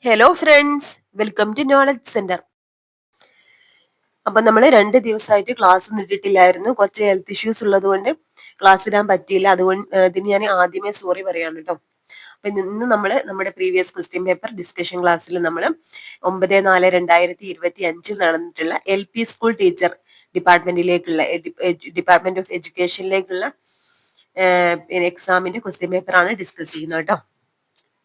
Hello friends, welcome to knowledge centre. അപ്പൊ നമ്മൾ 2 ദിവസമായിട്ട് ക്ലാസ് ഒന്നും ഇട്ടിട്ടില്ലായിരുന്നു. കുറച്ച് ഹെൽത്ത് ഇഷ്യൂസ് ഉള്ളത് കൊണ്ട് ക്ലാസ് ഇടാൻ പറ്റിയില്ല. അതുകൊണ്ട് ഇതിന് ഞാൻ ആദ്യമേ സോറി പറയാണ് കേട്ടോ. അപ്പൊ ഇന്ന് നമ്മൾ നമ്മുടെ പ്രീവിയസ് ക്വസ്റ്റ്യൻ പേപ്പർ ഡിസ്കഷൻ ക്ലാസ്സിൽ നമ്മൾ 9/4/2025 നടന്നിട്ടുള്ള LP സ്കൂൾ ടീച്ചർ ഡിപ്പാർട്ട്മെന്റിലേക്കുള്ള ഡിപ്പാർട്ട്മെന്റ് ഓഫ് എഡ്യൂക്കേഷനിലേക്കുള്ള എക്സാമിന്റെ ക്വസ്റ്റ്യൻ പേപ്പർ ആണ് ഡിസ്കസ് ചെയ്യുന്നത് കേട്ടോ.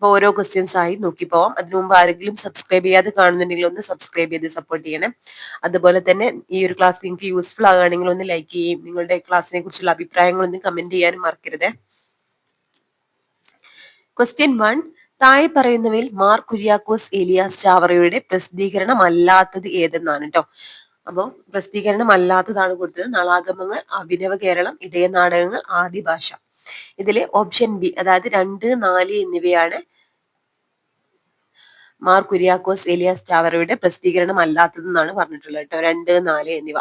അപ്പൊ ഓരോ ക്വസ്റ്റ്യൻസ് ആയി നോക്കി പോവാം. അതിനു മുമ്പ് ആരെങ്കിലും സബ്സ്ക്രൈബ് ചെയ്യാതെ കാണുന്നുണ്ടെങ്കിൽ ഒന്ന് സബ്സ്ക്രൈബ് ചെയ്ത് സപ്പോർട്ട് ചെയ്യണം. അതുപോലെ തന്നെ ഈ ഒരു ക്ലാസ് നിങ്ങൾക്ക് യൂസ്ഫുൾ ആകുകയാണെങ്കിൽ ഒന്ന് ലൈക്ക് ചെയ്യും. നിങ്ങളുടെ ക്ലാസ്സിനെ കുറിച്ചുള്ള അഭിപ്രായങ്ങൾ ഒന്ന് കമന്റ് ചെയ്യാനും മറക്കരുത്. ക്വസ്റ്റ്യൻ 1, താഴെ പറയുന്നവയിൽ മാർ കുര്യാക്കോസ് ഏലിയാസ് ചാവറയുടെ പ്രസിദ്ധീകരണം അല്ലാത്തത് ഏതെന്നാണ് കേട്ടോ. അപ്പോൾ പ്രസിദ്ധീകരണം അല്ലാത്തതാണ് കൊടുത്തത്. നളാഗമങ്ങൾ, അഭിനവ കേരളം, ഇടയ നാടകങ്ങൾ, ആദിഭാഷ. ഇതില് ഓപ്ഷൻ ബി, അതായത് 2, 4 എന്നിവയാണ് മാർ കുര്യാക്കോസ് ഏലിയാസ് ചാവറയുടെ പ്രസിദ്ധീകരണം അല്ലാത്തതെന്നാണ് പറഞ്ഞിട്ടുള്ളത് കേട്ടോ. 2, 4 എന്നിവ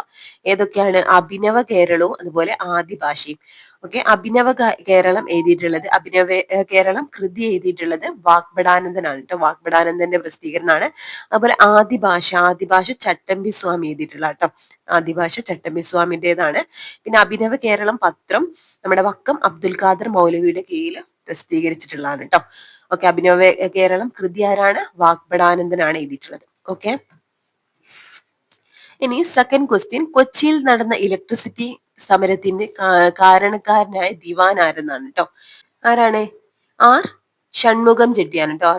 ഏതൊക്കെയാണ്? അഭിനവ കേരളവും അതുപോലെ ആദിഭാഷയും. ഓക്കെ, അഭിനവ കേരളം എഴുതിയിട്ടുള്ളത്, അഭിനവ കേരളം കൃതി എഴുതിയിട്ടുള്ളത് വാഗ്ഭടാനന്ദനാണ് കേട്ടോ. വാഗ്ഭടാനന്ദന്റെ പ്രസിദ്ധീകരണമാണ്. അതുപോലെ ആദിഭാഷ ചട്ടമ്പി സ്വാമി എഴുതിയിട്ടുള്ള കേട്ടോ. ആദിഭാഷ ചട്ടമ്പി സ്വാമിൻ്റെതാണ്. പിന്നെ അഭിനവ കേരളം പത്രം നമ്മുടെ വക്കം അബ്ദുൽ ഖാദർ മൗലവിയുടെ കീഴിൽ പ്രസിദ്ധീകരിച്ചിട്ടുള്ളതാണ് കേട്ടോ. ഓക്കെ, അഭിനവ കേരളം കൃതി ആരാണ്? വാഗ്ഭടാനന്ദനാണ് എഴുതിയിട്ടുള്ളത്. ഓക്കെ, ഇനി സെക്കൻഡ് ക്വസ്റ്റ്യൻ, കൊച്ചിയിൽ നടന്ന ഇലക്ട്രിസിറ്റി സമരത്തിന്റെ കാരണക്കാരനായ ദിവാൻ ആരെന്നാണ് കേട്ടോ. ആരാണ്? ആർ ഷൺമുഖം ചെട്ടിയാണ് കേട്ടോ.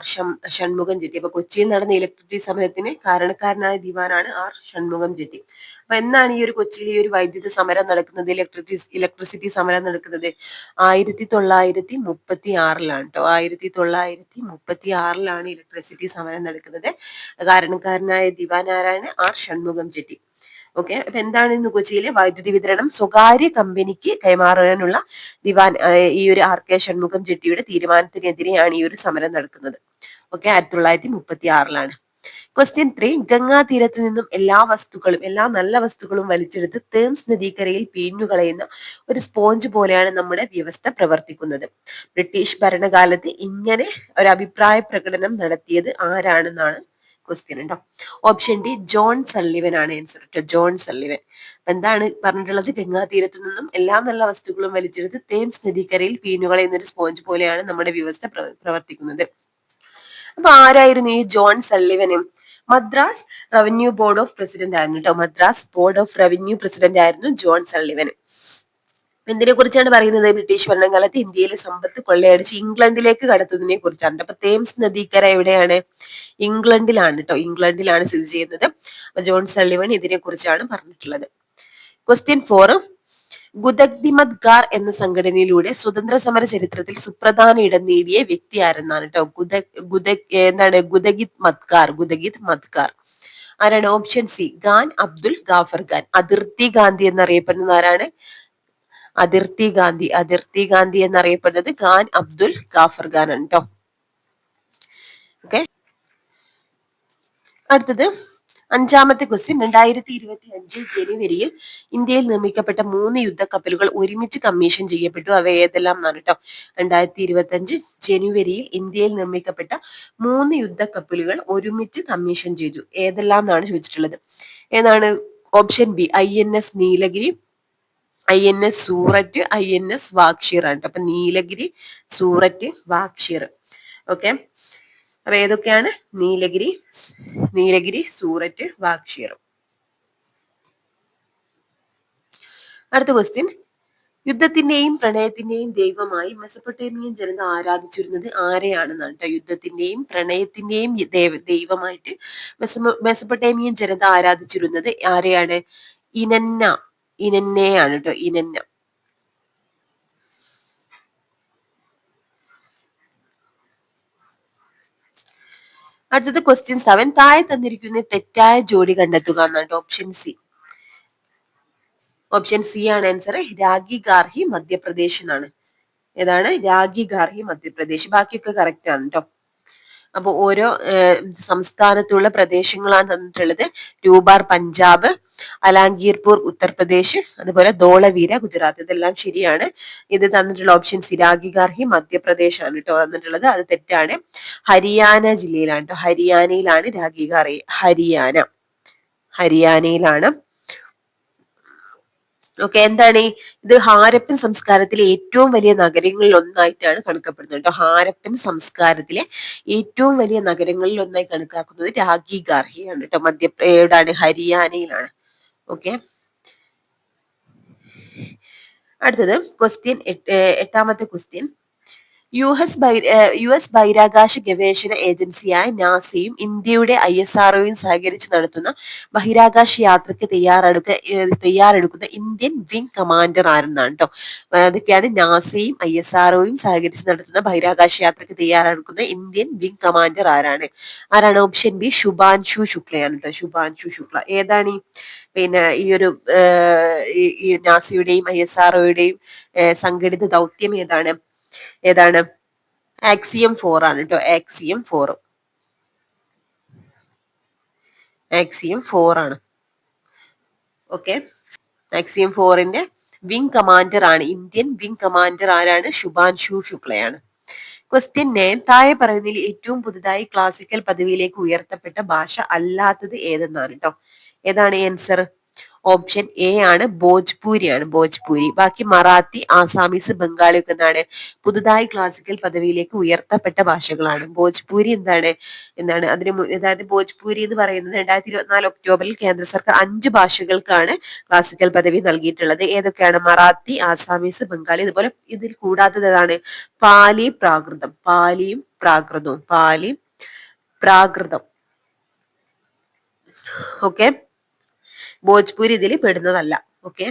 ഷൺമുഖം ചെട്ടി. അപ്പൊ കൊച്ചിയിൽ നടന്ന ഇലക്ട്രിസിറ്റി സമരത്തിന് കാരണക്കാരനായ ദിവാനാണ് ആർ ഷൺമുഖം ചെട്ടി. അപ്പൊ എന്നാണ് ഈ ഒരു കൊച്ചിയിൽ ഈ ഒരു വൈദ്യുത സമരം നടക്കുന്നത്, ഇലക്ട്രിസിറ്റി സമരം നടക്കുന്നത്? 1936 കേട്ടോ. 1936 ഇലക്ട്രിസിറ്റി സമരം നടക്കുന്നത്. കാരണക്കാരനായ ദിവാൻ ആരാണ്? ആർ ഷൺമുഖം ചെട്ടി. ഓക്കെ, അപ്പൊ എന്താണ് ഇന്ന് കൊച്ചിയിലെ വൈദ്യുതി വിതരണം സ്വകാര്യ കമ്പനിക്ക് കൈമാറാനുള്ള ദിവാൻ ഈ ഒരു ആർ കെ ഷൺമുഖം ചെട്ടിയുടെ തീരുമാനത്തിനെതിരെയാണ് ഈ ഒരു സമരം നടക്കുന്നത്. ഓക്കെ, 1936. ക്വസ്റ്റ്യൻ 3, ഗംഗാ തീരത്തു നിന്നും എല്ലാ നല്ല വസ്തുക്കളും വലിച്ചെടുത്ത് തേംസ് നദീക്കരയിൽ പിഴിഞ്ഞുകളയുന്ന ഒരു സ്പോഞ്ച് പോലെയാണ് നമ്മുടെ വ്യവസ്ഥ പ്രവർത്തിക്കുന്നത്. ബ്രിട്ടീഷ് ഭരണകാലത്ത് ഇങ്ങനെ ഒരു അഭിപ്രായ പ്രകടനം നടത്തിയത് ആരാണെന്നാണ് ക്വസ്റ്റ്യൻ ഉണ്ടോ. ഓപ്ഷൻ ഡി, ജോൺ സള്ളിവൻ ആണ് ആൻസർ കേട്ടോ. John Sullivan. എന്താണ് പറഞ്ഞിട്ടുള്ളത്? ഗംഗാ തീരത്തു നിന്നും എല്ലാ നല്ല വസ്തുക്കളും വലിച്ചെടുത്ത് തേംസ് നദീക്കരയിൽ പിഴിഞ്ഞുകളയുന്ന ഒരു സ്പോഞ്ച് പോലെയാണ് നമ്മുടെ വ്യവസ്ഥ പ്രവർത്തിക്കുന്നത്. അപ്പൊ ആരായിരുന്നു ഈ ജോൺ സള്ളിവനും? Madras revenue board of president ആയിരുന്നു കേട്ടോ. Madras board of revenue president ആയിരുന്നു ജോൺ സള്ളിവൻ. എന്തിനെ കുറിച്ചാണ് പറയുന്നത്? ബ്രിട്ടീഷ് ഭരണകാലത്ത് ഇന്ത്യയിലെ സമ്പത്ത് കൊള്ളയടിച്ച് ഇംഗ്ലണ്ടിലേക്ക് കടത്തുന്നതിനെ കുറിച്ചാണ്. അപ്പൊ തേംസ് നദീക്കര എവിടെയാണ്? ഇംഗ്ലണ്ടിലാണ് കേട്ടോ. ഇംഗ്ലണ്ടിലാണ് സ്ഥിതി ചെയ്യുന്നത്. അപ്പൊ ജോൺ സള്ളിവൻ ഇതിനെ കുറിച്ചാണ് പറഞ്ഞിട്ടുള്ളത്. ക്വസ്റ്റ്യൻ 4, ഗുദഗ്ദിമത്ഗാർ എന്ന സംഘടനയിലൂടെ സ്വതന്ത്ര സമര ചരിത്രത്തിൽ സുപ്രധാന ഇടം നേടിയ വ്യക്തി ആരെന്നാണ് കേട്ടോ. ഗുദഗിത് മത്ഗാർ ആരാണ്? Option C, Khan Abdul Ghaffar Khan. അതിർത്തി ഗാന്ധി എന്നറിയപ്പെടുന്നത് ആരാണ്? അതിർത്തി ഗാന്ധി എന്നറിയപ്പെടുന്നത് ഖാൻ അബ്ദുൽ ഗാഫർ ഖാൻ ആണ് കേട്ടോ. ഓക്കെ, അടുത്തത് 5ാമത്തെ ക്വസ്റ്റ്യൻ, 2025 ജനുവരിയിൽ ഇന്ത്യയിൽ നിർമ്മിക്കപ്പെട്ട 3 യുദ്ധക്കപ്പലുകൾ ഒരുമിച്ച് കമ്മീഷൻ ചെയ്യപ്പെട്ടു. അവ ഏതെല്ലാം എന്നാണ് കേട്ടോ. 2025 ജനുവരിയിൽ ഇന്ത്യയിൽ നിർമ്മിക്കപ്പെട്ട 3 യുദ്ധക്കപ്പലുകൾ ഒരുമിച്ച് കമ്മീഷൻ ചെയ്തു. ഏതെല്ലാം എന്നാണ് ചോദിച്ചിട്ടുള്ളത്. ഏതാണ്? Option B, INS Nilgiri, INS Surat, INS Vagsheer ആണ്. അപ്പൊ നീലഗിരി, സൂററ്റ്, വാഗ്ഷീർ. ഓക്കെ, അപ്പൊ ഏതൊക്കെയാണ്? നീലഗിരി, സൂററ്റ്, വാഗ്ഷീർ. അടുത്ത ക്വസ്റ്റ്യൻ, യുദ്ധത്തിന്റെയും പ്രണയത്തിന്റെയും ദൈവമായി മെസപ്പൊട്ടേമിയൻ ജനത ആരാധിച്ചിരുന്നത് ആരെയാണെന്നാണ് കേട്ടോ. യുദ്ധത്തിന്റെയും പ്രണയത്തിന്റെയും ദൈവമായിട്ട് മെസപ്പൊട്ടേമിയൻ ജനത ആരാധിച്ചിരുന്നത് ആരെയാണ്? ഇനന്നയാണ് കേട്ടോ. ഇനന്ന. അടുത്തത് ക്വസ്റ്റ്യൻ 7, താഴെ തന്നിരിക്കുന്ന തെറ്റായ ജോഡി കണ്ടെത്തുക എന്നാണ്. ഓപ്ഷൻ സി ആണ് ആൻസർ. രാഗി ഗാർഹി മധ്യപ്രദേശ് എന്നാണ്. ഏതാണ്? രാഗി ഗാർഹി മധ്യപ്രദേശ്. ബാക്കിയൊക്കെ കറക്റ്റ് ആണ് കേട്ടോ. അപ്പോൾ ഓരോ സംസ്ഥാനത്തുള്ള പ്രദേശങ്ങളാണ് തന്നിട്ടുള്ളത്. രൂപാർ പഞ്ചാബ്, അലാങ്കീർപൂർ ഉത്തർപ്രദേശ്, അതുപോലെ ധോളവീര ഗുജറാത്ത്. ഇതെല്ലാം ശരിയാണ്. ഇത് തന്നിട്ടുള്ള ഓപ്ഷൻ സിരാഗിഗാർഹി മധ്യപ്രദേശ് ആണ് കേട്ടോ തന്നിട്ടുള്ളത്. അത് തെറ്റാണ്. ഹരിയാന ജില്ലയിലാണ് കേട്ടോ, ഹരിയാനയിലാണ് രാഗിഗാർഹി. ഹരിയാനയിലാണ്. ഓക്കെ, എന്താണ് ഇത്? ഹാരപ്പൻ സംസ്കാരത്തിലെ ഏറ്റവും വലിയ നഗരങ്ങളിൽ ഒന്നായിട്ടാണ് കണക്കപ്പെടുന്നത് കേട്ടോ. ഹാരപ്പൻ സംസ്കാരത്തിലെ ഏറ്റവും വലിയ നഗരങ്ങളിൽ ഒന്നായി കണക്കാക്കുന്നത് രാഗി ഗാർഹിയാണ് കേട്ടോ. എവിടാണ്? ഹരിയാനയിലാണ്. ഓക്കെ, അടുത്തത് ക്വസ്റ്റ്യൻ, എട്ടാമത്തെ ക്വസ്റ്റ്യൻ. യു എസ് ബഹിരാകാശ ഗവേഷണ ഏജൻസിയായ നാസയും ഇന്ത്യയുടെ ISROയും സഹകരിച്ച് നടത്തുന്ന ബഹിരാകാശ യാത്രയ്ക്ക് തയ്യാറെടുക്കുന്ന ഇന്ത്യൻ വിംഗ് കമാൻഡർ ആരെന്നാണ് കേട്ടോ. അതൊക്കെയാണ് നാസയും ISROയും സഹകരിച്ച് നടത്തുന്ന ബഹിരാകാശ യാത്രയ്ക്ക് തയ്യാറെടുക്കുന്ന ഇന്ത്യൻ വിംഗ് കമാൻഡർ ആരാണ്? ഓപ്ഷൻ ബി ശുഭാൻഷു ശുക്ലയാണ് കേട്ടോ. ശുഭാൻഷു ശുക്ല. ഏതാണ് പിന്നെ ഈ ഒരു ഈ നാസയുടെയും ISROയുടെയും സംഘടിത ദൗത്യം ഏതാണ്? ആക്സിയം 4 ആണ് കേട്ടോ. ആക്സിയം 4 ആണ്. ഓക്കെ, ആക്സിയം 4ന്റെ വിംഗ് കമാൻഡർ ആണ്, ഇന്ത്യൻ വിംഗ് കമാൻഡർ ആരാണ്? ശുഭാൻഷു ശുക്ലയാണ്. ക്വസ്റ്റ്യൻ 9. താഴെ പറയുന്നതിൽ ഏറ്റവും പുതുതായി ക്ലാസിക്കൽ പദവിയിലേക്ക് ഉയർത്തപ്പെട്ട ഭാഷ അല്ലാത്തത് ഏതെന്നാണ് കേട്ടോ. ഏതാണ് ആൻസർ? ഓപ്ഷൻ എ ആണ്, ഭോജ്പൂരി. ബാക്കി മറാത്തി, ആസാമീസ്, ബംഗാളി ഒക്കെ എന്താണ്? പുതുതായി ക്ലാസിക്കൽ പദവിയിലേക്ക് ഉയർത്തപ്പെട്ട ഭാഷകളാണ്. ഭോജ്പൂരി എന്താണ് അതായത് ഭോജ്പൂരി എന്ന് പറയുന്നത് 2024 ഒക്ടോബറിൽ കേന്ദ്ര സർക്കാർ 5 ഭാഷകൾക്കാണ് ക്ലാസിക്കൽ പദവി നൽകിയിട്ടുള്ളത്. ഏതൊക്കെയാണ്? മറാത്തി, ആസാമീസ്, ബംഗാളി. അതുപോലെ ഇതിൽ കൂടാത്തത് ഏതാണ്? പാലിയും പ്രാകൃതം. ഓക്കെ, ഭോജ്പൂരി ഇതിൽ പെടുന്നതല്ല. ഓക്കെ,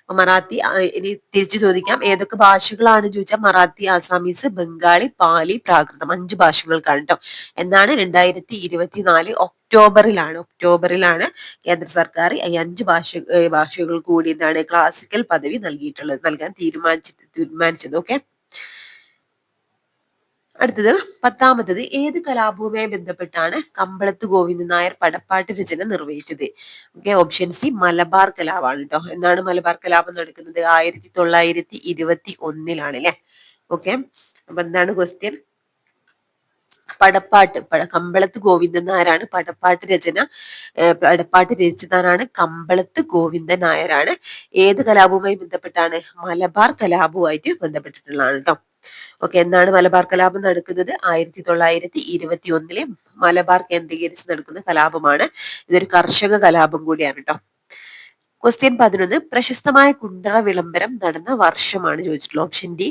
മറാത്തി. ഇനി തിരിച്ചു ചോദിക്കാം, ഏതൊക്കെ ഭാഷകളാണ് ചോദിച്ചാൽ മറാത്തി, ആസാമീസ്, ബംഗാളി, പാലി, പ്രാകൃതം. 5 ഭാഷകൾക്കാണ് കേട്ടോ. എന്നാണ് 2024 ഒക്ടോബറിലാണ് കേന്ദ്ര സർക്കാർ ഈ 5 ഭാഷകൾ കൂടി എന്താണ് ക്ലാസിക്കൽ പദവി നൽകാൻ തീരുമാനിച്ചത്. ഓക്കെ, അടുത്തത് 10ാമത്തത്. ഏത് കലാപവുമായി ബന്ധപ്പെട്ടാണ് കമ്പളത്ത് ഗോവിന്ദൻ നായർ പടപ്പാട്ട് രചന നിർവഹിച്ചത്? ഓക്കെ, ഓപ്ഷൻ സി മലബാർ കലാപമാണ് കേട്ടോ. എന്നാണ് മലബാർ കലാപം നടക്കുന്നത്? 1921 അല്ലെ. ഓക്കെ, അപ്പൊ എന്താണ് ക്വസ്റ്റ്യൻ? കമ്പളത്ത് ഗോവിന്ദൻ നായരാണ് പടപ്പാട്ട് രചിച്ചതാരാണ്? കമ്പളത്ത് ഗോവിന്ദൻ നായരാണ്. ഏത് കലാപവുമായി ബന്ധപ്പെട്ടാണ്? മലബാർ കലാപവുമായിട്ട് ബന്ധപ്പെട്ടിട്ടുള്ളതാണ് കേട്ടോ. ഓക്കെ, എന്നാണ് മലബാർ കലാപം നടക്കുന്നത്? 1921 മലബാർ കേന്ദ്രീകരിച്ച് നടക്കുന്ന കലാപമാണ്. ഇതൊരു കർഷക കലാപം കൂടിയാണ് കേട്ടോ. ക്വസ്റ്റ്യൻ 11. പ്രശസ്തമായ കുണ്ടറ വിളംബരം നടന്ന വർഷമാണ് ചോദിച്ചിട്ടുള്ളത്. ഓപ്ഷൻ ഡി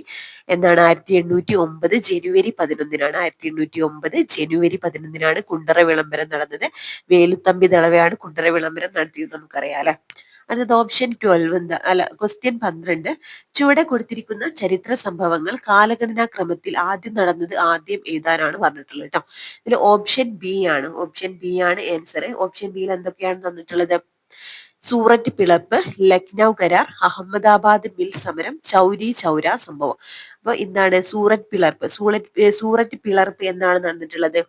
എന്താണ്? 1809 ജനുവരി 11നാണ്. 1809 ജനുവരി 11നാണ് കുണ്ടറ വിളംബരം നടന്നത്. വേലുത്തമ്പി ദളവയാണ് കുണ്ടറ വിളംബരം നടത്തിയത്, നമുക്കറിയാം അല്ലെ. അടുത്തത് ഓപ്ഷൻ 12 ക്വസ്റ്റ്യൻ 12. ചുവടെ കൊടുത്തിരിക്കുന്ന ചരിത്ര സംഭവങ്ങൾ കാലഗണനാ ക്രമത്തിൽ ആദ്യം എഴുതാനാണ് പറഞ്ഞിട്ടുള്ളത് കേട്ടോ. ഇതിൽ ഓപ്ഷൻ ബി ആണ് ആൻസർ. ഓപ്ഷൻ ബിയിൽ എന്തൊക്കെയാണ് തന്നിട്ടുള്ളത്? സൂററ്റ് പിളർപ്പ്, ലക്നൗ കരാർ, അഹമ്മദാബാദ് മിൽ സമരം, ചൗരി ചൗര സംഭവം. അപ്പൊ എന്താണ് സൂററ്റ് പിളർപ്പ് എന്നാണ് നടന്നിട്ടുള്ളത്?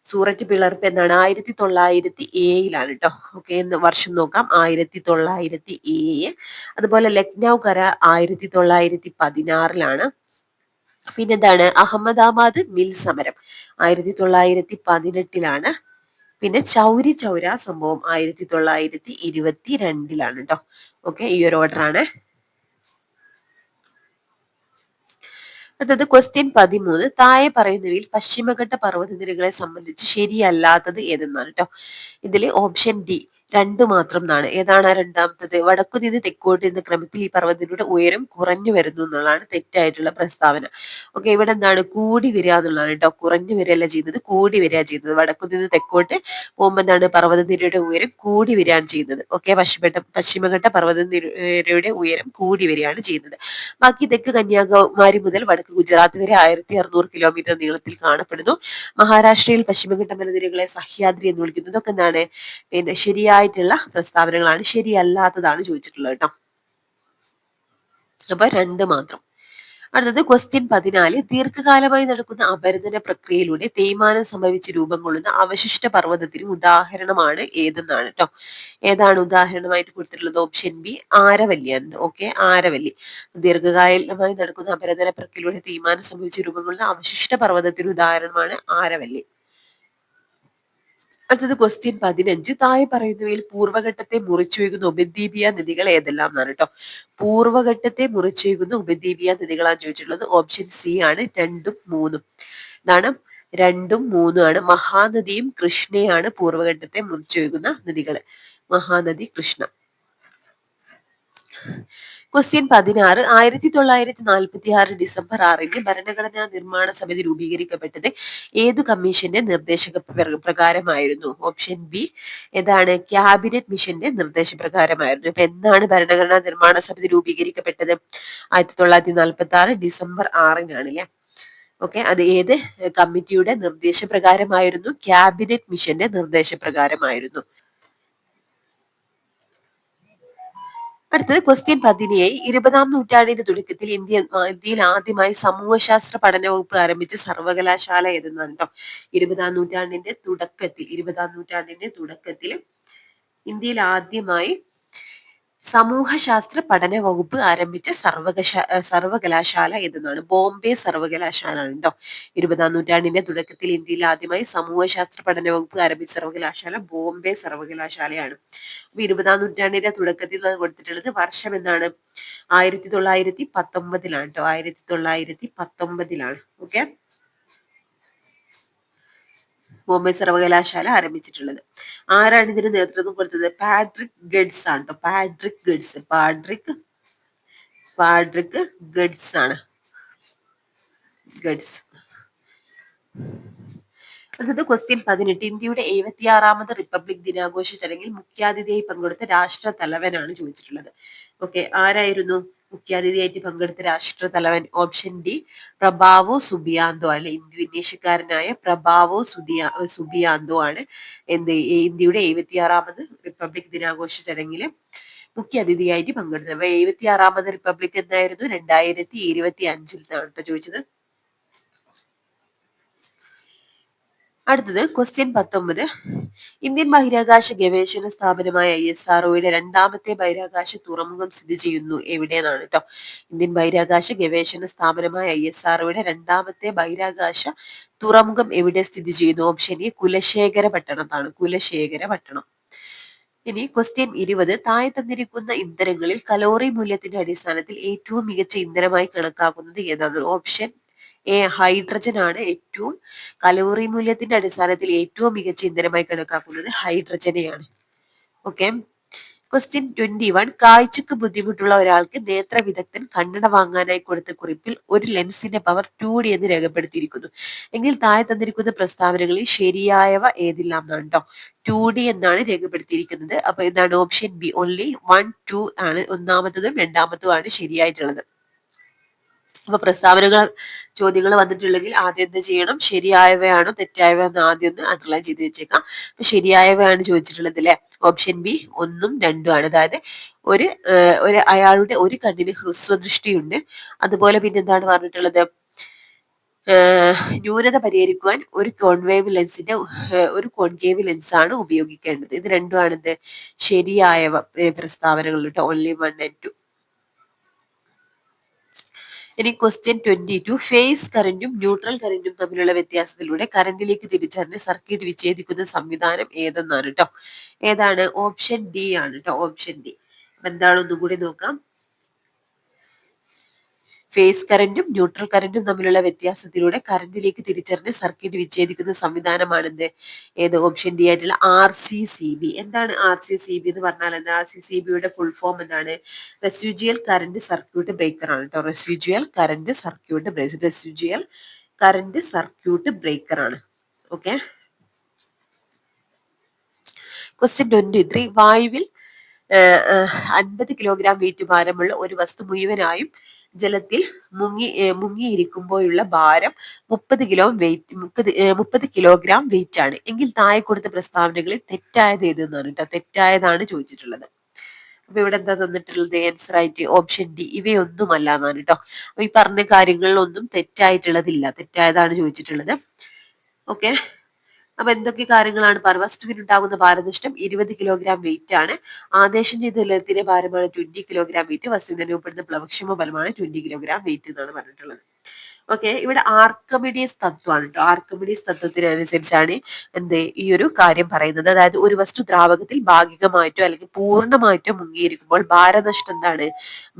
സൂററ്റ് പിളർപ്പ് എന്നാണ് 1907 കേട്ടോ. ഓക്കെ, വർഷം നോക്കാം. 1907. അതുപോലെ ലക്നൗ കരാർ 1916. പിന്നെന്താണ്? അഹമ്മദാബാദ് മിൽ സമരം 1918. പിന്നെ ചൗരി ചൗര സംഭവം 1922 കേട്ടോ. ഓക്കെ, ഈ ഒരു ഓർഡർ ആണ്. അടുത്തത് ക്വസ്റ്റ്യൻ 13. താഴെ പറയുന്നവയിൽ പശ്ചിമഘട്ട പർവ്വതനിരകളെ സംബന്ധിച്ച് ശരിയല്ലാത്തത് ഏതെന്നാണ് കേട്ടോ. ഇതിൽ ഓപ്ഷൻ ഡി 2 മാത്രം എന്നാണ്. ഏതാണ് രണ്ടാമത്തത്? വടക്കു നിന്ന് തെക്കോട്ട് എന്ന ക്രമത്തിൽ ഈ പർവ്വതങ്ങളുടെ ഉയരം കുറഞ്ഞു വരുന്നു എന്നുള്ളതാണ് തെറ്റായിട്ടുള്ള പ്രസ്താവന. ഓക്കെ, ഇവിടെ എന്താണ്? കൂടി വരിക എന്നുള്ളതാണ് കേട്ടോ. കുറഞ്ഞു വരികയല്ല ചെയ്യുന്നത്, കൂടി വരിക ചെയ്യുന്നത്. വടക്കു നിന്ന് തെക്കോട്ട് പോകുമ്പോൾ എന്താണ്? പർവ്വതനിരയുടെ ഉയരം കൂടി വരികയാണ് ചെയ്യുന്നത്. ഓക്കെ, പശ്ചിമഘട്ട പർവ്വതനിരയുടെ ഉയരം കൂടി വരികയാണ് ചെയ്യുന്നത്. ബാക്കി തെക്ക് കന്യാകുമാരി മുതൽ വടക്ക് ഗുജറാത്ത് വരെ 1600 കിലോമീറ്റർ നീളത്തിൽ കാണപ്പെടുന്നു. മഹാരാഷ്ട്രയിൽ പശ്ചിമഘട്ട മലനിരകളെ സഹ്യാദ്രി എന്ന് വിളിക്കുന്നു. ഇതൊക്കെ എന്താണ്? പിന്നെ ശരിയായിട്ടുള്ള പ്രസ്താവനകളാണ്. ശരിയല്ലാത്തതാണ് ചോദിച്ചിട്ടുള്ളത് കേട്ടോ. അപ്പൊ 2 മാത്രം. അടുത്തത് ക്വസ്റ്റ്യൻ 14. ദീർഘകാലമായി നടക്കുന്ന അപരദന പ്രക്രിയയിലൂടെ തേയ്മാനം സംഭവിച്ച് രൂപം കൊള്ളുന്ന അവശിഷ്ട പർവ്വതത്തിന് ഉദാഹരണമാണ് ഏതെന്നാണ് ട്ടോ. ഏതാണ് ഉദാഹരണമായിട്ട് കൊടുത്തിട്ടുള്ളത്? ഓപ്ഷൻ ബി ആരവല്ലിയാണ്. ഓക്കെ, ആരവല്ലി. ദീർഘകാലമായി നടക്കുന്ന അപരദന പ്രക്രിയയിലൂടെ തേയ്മാനം സംഭവിച്ച് രൂപം കൊള്ളുന്ന അവശിഷ്ട പർവ്വതത്തിന് ഉദാഹരണമാണ് ആരവല്ലി. അടുത്തത് ക്വസ്റ്റ്യൻ 15. താഴെ പറയുന്നവയിൽ പൂർവ്വഘട്ടത്തെ മുറിച്ചൊഴുകുന്ന ഉപദ്വീപീയ നദികൾ ഏതെല്ലാം എന്നാണ് ട്ടോ. പൂർവ്വഘട്ടത്തെ മുറിച്ചൊഴുകുന്ന ഉപദ്വീപീയ നദികളാണ് ചോദിച്ചിട്ടുള്ളത്. ഓപ്ഷൻ സി ആണ് 2ഉം 3ഉം. ഇതാണ് 2ഉം 3ഉം ആണ്. മഹാനദിയും കൃഷ്ണയാണ് പൂർവ്വഘട്ടത്തെ മുറിച്ചൊഴുകുന്ന നദികൾ. മഹാനദി, കൃഷ്ണ. ക്വസ്റ്റ്യൻ 16. 1946 ഡിസംബർ 6 ഭരണഘടനാ നിർമ്മാണ സമിതി രൂപീകരിക്കപ്പെട്ടത് ഏതു കമ്മീഷന്റെ പ്രകാരമായിരുന്നു? ഓപ്ഷൻ ബി ഏതാണ്? ക്യാബിനറ്റ് മിഷന്റെ നിർദ്ദേശപ്രകാരമായിരുന്നു. ഇപ്പൊ എന്നാണ് ഭരണഘടനാ നിർമ്മാണ സമിതി രൂപീകരിക്കപ്പെട്ടത്? 1946 ഡിസംബർ 6 അല്ലേ? ഓക്കെ, അത് ഏത് കമ്മിറ്റിയുടെ നിർദ്ദേശപ്രകാരമായിരുന്നു? ക്യാബിനറ്റ് മിഷന്റെ നിർദ്ദേശപ്രകാരമായിരുന്നു. അടുത്തത് ക്വസ്റ്റ്യൻ 17. 20-ാം നൂറ്റാണ്ടിന്റെ തുടക്കത്തിൽ ഇന്ത്യയിൽ ആദ്യമായി സമൂഹശാസ്ത്ര പഠന വകുപ്പ് ആരംഭിച്ച സർവകലാശാല ഏതെന്നാണ് ട്ടോ. 20-ാം നൂറ്റാണ്ടിന്റെ തുടക്കത്തിൽ ഇന്ത്യയിൽ ആദ്യമായി സമൂഹശാസ്ത്ര പഠന വകുപ്പ് ആരംഭിച്ച സർവകലാശാല ഏതെന്നാണ്? ബോംബെ സർവകലാശാല ആണ് ട്ടോ. 20-ാം നൂറ്റാണ്ടിന്റെ തുടക്കത്തിൽ ഇന്ത്യയിൽ ആദ്യമായി സമൂഹശാസ്ത്ര പഠന വകുപ്പ് ആരംഭിച്ച സർവകലാശാല ബോംബെ സർവകലാശാലയാണ്. അപ്പൊ 20-ാം നൂറ്റാണ്ടിന്റെ തുടക്കത്തിൽ കൊടുത്തിട്ടുള്ളത് വർഷം എന്താണ്? 1919 ട്ടോ. 1919. ഓക്കെ, ബോംബെ സർവകലാശാല ആരംഭിച്ചിട്ടുള്ളത്. ആരാണ് ഇതിന് നേതൃത്വം കൊടുത്തത്? പാട്രിക് ഗഡ്സ് ആണ് ട്ടോ. പാട്രിക് ഗഡ്സ് ആണ്. ഗഡ്സ്. അടുത്തത് ക്വസ്റ്റ്യൻ 18. ഇന്ത്യയുടെ 76-ാമത് റിപ്പബ്ലിക് ദിനാഘോഷ ചടങ്ങിൽ മുഖ്യാതിഥിയായി പങ്കെടുത്ത രാഷ്ട്ര തലവനാണ് ചോദിച്ചിട്ടുള്ളത്. ഓക്കെ, ആരായിരുന്നു മുഖ്യാതിഥിയായിട്ട് പങ്കെടുത്ത രാഷ്ട്ര തലവൻ? ഓപ്ഷൻ ഡി പ്രഭാവോ സുബിയാന്തോ ആണ്. ഇന്തോനേഷ്യക്കാരനായ പ്രഭാവോ സുബിയാന്തോ ആണ് ഇന്ത്യയുടെ 76-ാമത് റിപ്പബ്ലിക് ദിനാഘോഷ ചടങ്ങില് മുഖ്യ അതിഥിയായിട്ട് പങ്കെടുത്തത്. അപ്പൊ 76-ാമത് റിപ്പബ്ലിക് എന്നായിരുന്നു? 2025 ചോദിച്ചത്. അടുത്തത് ക്വസ്റ്റ്യൻ 19. ഇന്ത്യൻ ബഹിരാകാശ ഗവേഷണ സ്ഥാപനമായ ISROയുടെ രണ്ടാമത്തെ ബഹിരാകാശ തുറമുഖം സ്ഥിതി ചെയ്യുന്നു എവിടെയെന്നാണ് ട്ടോ. ഇന്ത്യൻ ബഹിരാകാശ ഗവേഷണ സ്ഥാപനമായ ISROയുടെ രണ്ടാമത്തെ ബഹിരാകാശ തുറമുഖം എവിടെ സ്ഥിതി ചെയ്യുന്നു? ഓപ്ഷൻ എ കുലശേഖരപട്ടണത്താണ്. കുലശേഖരപട്ടണം. ഇനി ക്വസ്റ്റ്യൻ 20. താഴെ തന്നിരിക്കുന്ന ഇന്ധനങ്ങളിൽ കലോറി മൂല്യത്തിന്റെ അടിസ്ഥാനത്തിൽ ഏറ്റവും മികച്ച ഇന്ധനമായി കണക്കാക്കുന്നത് ഏതാണ്? ഓപ്ഷൻ എ ഹൈഡ്രജൻ ആണ്. ഏറ്റവും കലോറി മൂല്യത്തിന്റെ അടിസ്ഥാനത്തിൽ ഏറ്റവും മികച്ച ഇന്ധനമായി കണക്കാക്കുന്നത് ഹൈഡ്രജനെയാണ്. Okay, question 21. കാഴ്ചക്ക് ബുദ്ധിമുട്ടുള്ള ഒരാൾക്ക് നേത്ര വിദഗ്ധൻ കണ്ണട വാങ്ങാനായി കൊടുത്ത കുറിപ്പിൽ ഒരു ലെൻസിന്റെ പവർ 2D എന്ന് രേഖപ്പെടുത്തിയിരിക്കുന്നു. എങ്കിൽ താഴെ തന്നിരിക്കുന്ന പ്രസ്താവനകളിൽ ശരിയായവ ഏതെല്ലാം എന്നാണ് ട്ടോ. 2D എന്നാണ് രേഖപ്പെടുത്തിയിരിക്കുന്നത്. അപ്പൊ എന്താണ്? ഓപ്ഷൻ ബി ഓൺലി 1, 2 ആണ്. ഒന്നാമത്തതും രണ്ടാമത്തതും ആണ് ശരിയായിട്ടുള്ളത്. അപ്പൊ പ്രസ്താവനകൾ ചോദ്യങ്ങൾ വന്നിട്ടുണ്ടെങ്കിൽ ആദ്യം എന്ത് ചെയ്യണം? ശരിയായവയാണോ തെറ്റായവയാണോ ആദ്യം ഒന്ന് അണ്ടർലൈൻ ചെയ്ത് വെച്ചേക്കാം. അപ്പൊ ശരിയായവയാണ് ചോദിച്ചിട്ടുള്ളത് അല്ലെ. ഓപ്ഷൻ ബി 1ഉം 2ഉം ആണ്. അതായത് അയാളുടെ ഒരു കണ്ണിന് ഹ്രസ്വദൃഷ്ടിയുണ്ട്. അതുപോലെ പിന്നെ എന്താണ് പറഞ്ഞിട്ടുള്ളത്? ന്യൂനത പരിഹരിക്കുവാൻ ഒരു കോൺകേവ് ലെൻസ് ആണ് ഉപയോഗിക്കേണ്ടത്. ഇത് രണ്ടുമാണ് എന്ത് ശരിയായവ പ്രസ്താവനകൾ കേട്ടോ. Only 1 and 2. ഇനി ക്വസ്റ്റ്യൻ 22. ഫേസ് കറന്റും ന്യൂട്രൽ കറന്റും തമ്മിലുള്ള വ്യത്യാസത്തിലൂടെ കറന്റിലേക്ക് തിരിച്ചറിഞ്ഞ് സർക്യൂട്ട് വിച്ഛേദിക്കുന്ന സംവിധാനം ഏതെന്നാണ് ട്ടോ. ഏതാണ്? ഓപ്ഷൻ ഡി ആണ് ട്ടോ. Option D. അപ്പൊ എന്താണ് ഒന്നുകൂടി നോക്കാം. ഫേസ് കറന്റും ന്യൂട്രൽ കറന്റും തമ്മിലുള്ള വ്യത്യാസത്തിലൂടെ കറന്റിലേക്ക് തിരിച്ചറിഞ്ഞ് സർക്യൂട്ട് വിച്ഛേദിക്കുന്ന സംവിധാനമാണെന്ത്? ഏത്? ഓപ്ഷൻ ഡി ആയിട്ടുള്ള RCCB. എന്താണ് RCCB എന്ന് പറഞ്ഞാൽ എന്താ? RCCBയുടെ ഫുൾ ഫോം എന്താണ്? റെസിഡ്യൂവൽ കറന്റ് സർക്യൂട്ട് ബ്രേക്കർ ആണ് കേട്ടോ. റെസിഡ്യൂവൽ കറന്റ് സർക്യൂട്ട് ബ്രേക്കർ ആണ്. Okay, question 23. വായുവിൽ 50 കിലോഗ്രാം വെയിറ്റ് ഭാരമുള്ള ഒരു വസ്തു മുഴുവനായും ജലത്തിൽ മുങ്ങിയിരിക്കുമ്പോഴുള്ള ഭാരം 30 കിലോഗ്രാം വെയിറ്റ് ആണ്. എങ്കിൽ താഴെ കൊടുത്ത പ്രസ്താവനകളിൽ തെറ്റായത് ഏതെന്നാണ് ട്ടോ. തെറ്റായതാണ് ചോദിച്ചിട്ടുള്ളത്. അപ്പൊ ഇവിടെ എന്താ തന്നിട്ടുള്ളത്? ആൻസർ ആയിട്ട് ഓപ്ഷൻ ഡി ഇവയൊന്നുമല്ല എന്നാണ് കേട്ടോ. അപ്പൊ ഈ പറഞ്ഞ കാര്യങ്ങളിലൊന്നും തെറ്റായിട്ടുള്ളതില്ല, തെറ്റായതാണ് ചോദിച്ചിട്ടുള്ളത്. ഓക്കെ, അപ്പൊ എന്തൊക്കെ കാര്യങ്ങളാണ് വസ്തുവിനുണ്ടാകുന്ന ഭാരനഷ്ടം? 20 കിലോഗ്രാം വെയിറ്റ് ആണ്. ആദേശം ചെയ്ത ജലത്തിന്റെ ഭാരമാണ് 20 കിലോഗ്രാം വെയിറ്റ്. വസ്തുവിന് അനുഭവപ്പെടുന്ന പ്ലവക്ഷമ ബലമാണ് 20 കിലോഗ്രാം വെയിറ്റ് എന്നാണ് പറഞ്ഞിട്ടുള്ളത്. ഓക്കെ, ഇവിടെ ആർക്കമിഡീസ് തത്വമാണ് കേട്ടോ. ആർക്കമിഡീസ് തത്വത്തിനനുസരിച്ചാണ് ഈ ഒരു കാര്യം പറയുന്നത്. അതായത് ഒരു വസ്തു ദ്രാവകത്തിൽ ഭാഗികമായിട്ടോ അല്ലെങ്കിൽ പൂർണ്ണമായിട്ടോ മുങ്ങിയിരിക്കുമ്പോൾ ഭാരനഷ്ടം എന്താണ്?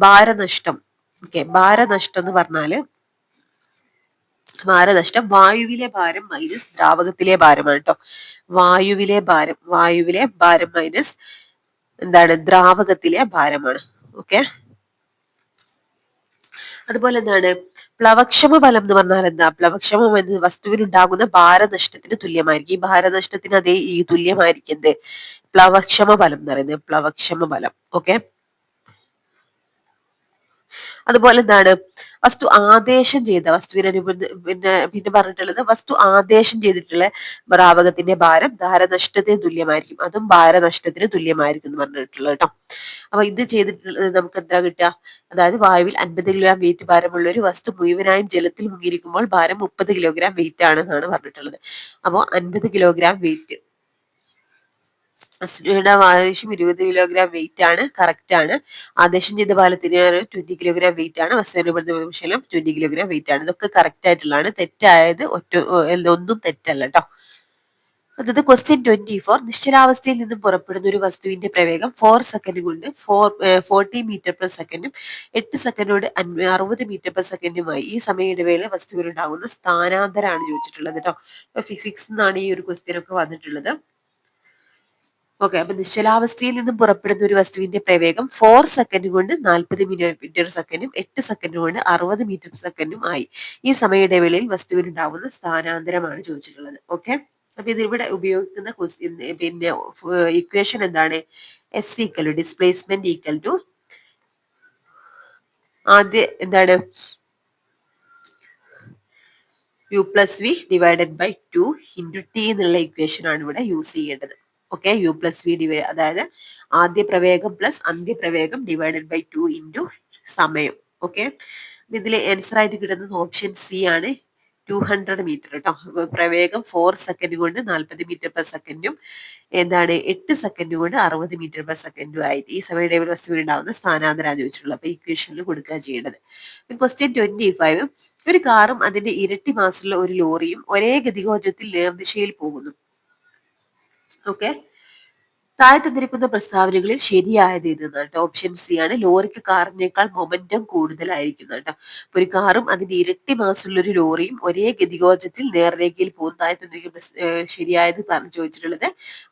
ഭാരനഷ്ടം, ഓക്കെ, ഭാരനഷ്ടം എന്ന് പറഞ്ഞാല് ഭാരനഷ്ടം വായുവിലെ ഭാരം മൈനസ് ദ്രാവകത്തിലെ ഭാരമാണ് കേട്ടോ. വായുവിലെ ഭാരം മൈനസ് എന്താണ്? ദ്രാവകത്തിലെ ഭാരമാണ്. ഓക്കെ, അതുപോലെ എന്താണ് പ്ലവക്ഷമ ബലം എന്ന് പറഞ്ഞാൽ എന്താ? പ്ലവക്ഷമം എന്ന വസ്തുവിനുണ്ടാകുന്ന ഭാരനഷ്ടത്തിന് തുല്യമായിരിക്കും. ഈ ഭാരനഷ്ടത്തിന് അതേ ഈ തുല്യമായിരിക്കുന്നത് പ്ലവക്ഷമ ബലം എന്ന് പറയുന്നത്, പ്ലവക്ഷമ ബലം. ഓക്കെ, അതുപോലെ എന്താണ് വസ്തു ആദേശം ചെയ്ത പിന്നെ പറഞ്ഞിട്ടുള്ളത് വസ്തു ആദേശം ചെയ്തിട്ടുള്ള ദ്രാവകത്തിന്റെ ഭാരം ധാരനഷ്ടത്തിന് തുല്യമായിരിക്കും. അതും ഭാരനഷ്ടത്തിന് തുല്യമായിരിക്കും എന്ന് പറഞ്ഞിട്ടുള്ളത് കേട്ടോ. അപ്പൊ ഇത് ചെയ്തിട്ടുള്ളത് നമുക്ക് എന്താ കിട്ടുക? അതായത് വായുവിൽ 50 കിലോഗ്രാം വെയിറ്റ് ഭാരമുള്ള ഒരു വസ്തു മുഴുവനായും ജലത്തിൽ മുങ്ങിയിരിക്കുമ്പോൾ ഭാരം 30 കിലോഗ്രാം വെയിറ്റ് ആണ് എന്നാണ് പറഞ്ഞിട്ടുള്ളത്. അപ്പോൾ 50 കിലോഗ്രാം വെയിറ്റ്, വസ്തുവിന്റെ ആദേശം 20 കിലോഗ്രാം വെയിറ്റ് ആണ്, കറക്റ്റ് ആണ്. ആദേശം ചെയ്ത ബാലത്തിന് 20 കിലോഗ്രാം വെയിറ്റ് ആണ്. വസ്തുവിനുപടുന്ന ശേലം 20 കിലോഗ്രാം വെയിറ്റ് ആണ്. ഇതൊക്കെ കറക്റ്റ് ആയിട്ടുള്ളതാണ്. തെറ്റായത് ഒന്നും തെറ്റല്ല കേട്ടോ. അടുത്തത് ക്വസ്റ്റ്യൻ 24. നിശ്ചലാവസ്ഥയിൽ നിന്നും പുറപ്പെടുന്ന ഒരു വസ്തുവിന്റെ പ്രവേഗം 4 സെക്കൻഡ് കൊണ്ട് 40 മീറ്റർ പെർ സെക്കൻഡും 8 സെക്കൻഡ് കൊണ്ട് 60 മീറ്റർ പെർ സെക്കൻഡുമായി ഈ സമയ ഇടവേള വസ്തുവിനുണ്ടാകുന്ന സ്ഥാനാന്തരമാണ് ചോദിച്ചിട്ടുള്ളത് കേട്ടോ. ഫിസിക്സ് എന്നാണ് ഈ ഒരു ക്വസ്റ്റ്യൻ ഒക്കെ വന്നിട്ടുള്ളത്. ഓക്കെ, അപ്പൊ നിശ്ചലാവസ്ഥയിൽ നിന്നും പുറപ്പെടുന്ന ഒരു വസ്തുവിന്റെ പ്രവേഗം 4 സെക്കൻഡ് കൊണ്ട് 40 മീറ്റർ സെക്കൻഡും 8 സെക്കൻഡ് കൊണ്ട് 60 മീറ്റർ സെക്കൻഡും ആയി ഈ സമയ ഇടവേളയിൽ വസ്തുവിനുണ്ടാവുന്ന സ്ഥാനാന്തരമാണ് ചോദിച്ചിട്ടുള്ളത്. ഓക്കെ, അപ്പൊ ഇതിവിടെ ഉപയോഗിക്കുന്ന പിന്നെ ഇക്വേഷൻ എന്താണ്? S equal to displacement equal to ആദ്യം എന്താണ് u plus v divided by 2 into T എന്നുള്ള ഇക്വേഷൻ ആണ് ഇവിടെ യൂസ് ചെയ്യേണ്ടത്. ഓക്കെ, യു പ്ലസ് വി അതായത് ആദ്യ പ്രവേഗം പ്ലസ് അന്ത്യപ്രവേഗം ഡിവൈഡഡ് ബൈ 2 ഇൻറ്റു സമയം. ഓക്കെ, ഇതിൽ ആൻസർ ആയിട്ട് കിട്ടുന്നത് ഓപ്ഷൻ സി ആണ്, 200 മീറ്റർ കേട്ടോ. പ്രവേഗം 4 സെക്കൻഡ് കൊണ്ട് 40 മീറ്റർ പെർ സെക്കൻഡും എന്താണ് 8 സെക്കൻഡ് കൊണ്ട് 60 മീറ്റർ പെർ സെക്കൻഡും ആയിട്ട് ഈ സമയ ഇടവേള വസ്തുവിൽ ഉണ്ടാകുന്ന സ്ഥാനാന്തരം ചോദിച്ചിട്ടുള്ളത്. അപ്പൊ ഇക്വേഷനിൽ കൊടുക്കുക ചെയ്യേണ്ടത്. ക്വസ്റ്റ്യൻ 25. ഒരു കാറും അതിന്റെ ഇരട്ടി മാസുള്ള ഒരു ലോറിയും ഒരേ ഗതികോർജത്തിൽ നേർദിശയിൽ പോകുന്നു. ഓക്കെ, താഴെ തന്നിരിക്കുന്ന പ്രസ്താവനകളിൽ ശരിയായത് ഏതെന്നാണ് കേട്ടോ. ഓപ്ഷൻ സി ആണ്, ലോറിക്ക് കാറിനേക്കാൾ മൊമെന്റം കൂടുതലായിരിക്കും കേട്ടോ. ഒരു കാറും അതിന്റെ ഇരട്ടി മാസുള്ള ഒരു ലോറിയും ഒരേ ഗതികോർജത്തിൽ നേർരേഖയിൽ പോകും. താഴെ തന്നിരിക്കുന്ന ശരിയായത് പറഞ്ഞു ചോദിച്ചിട്ടുള്ളത്.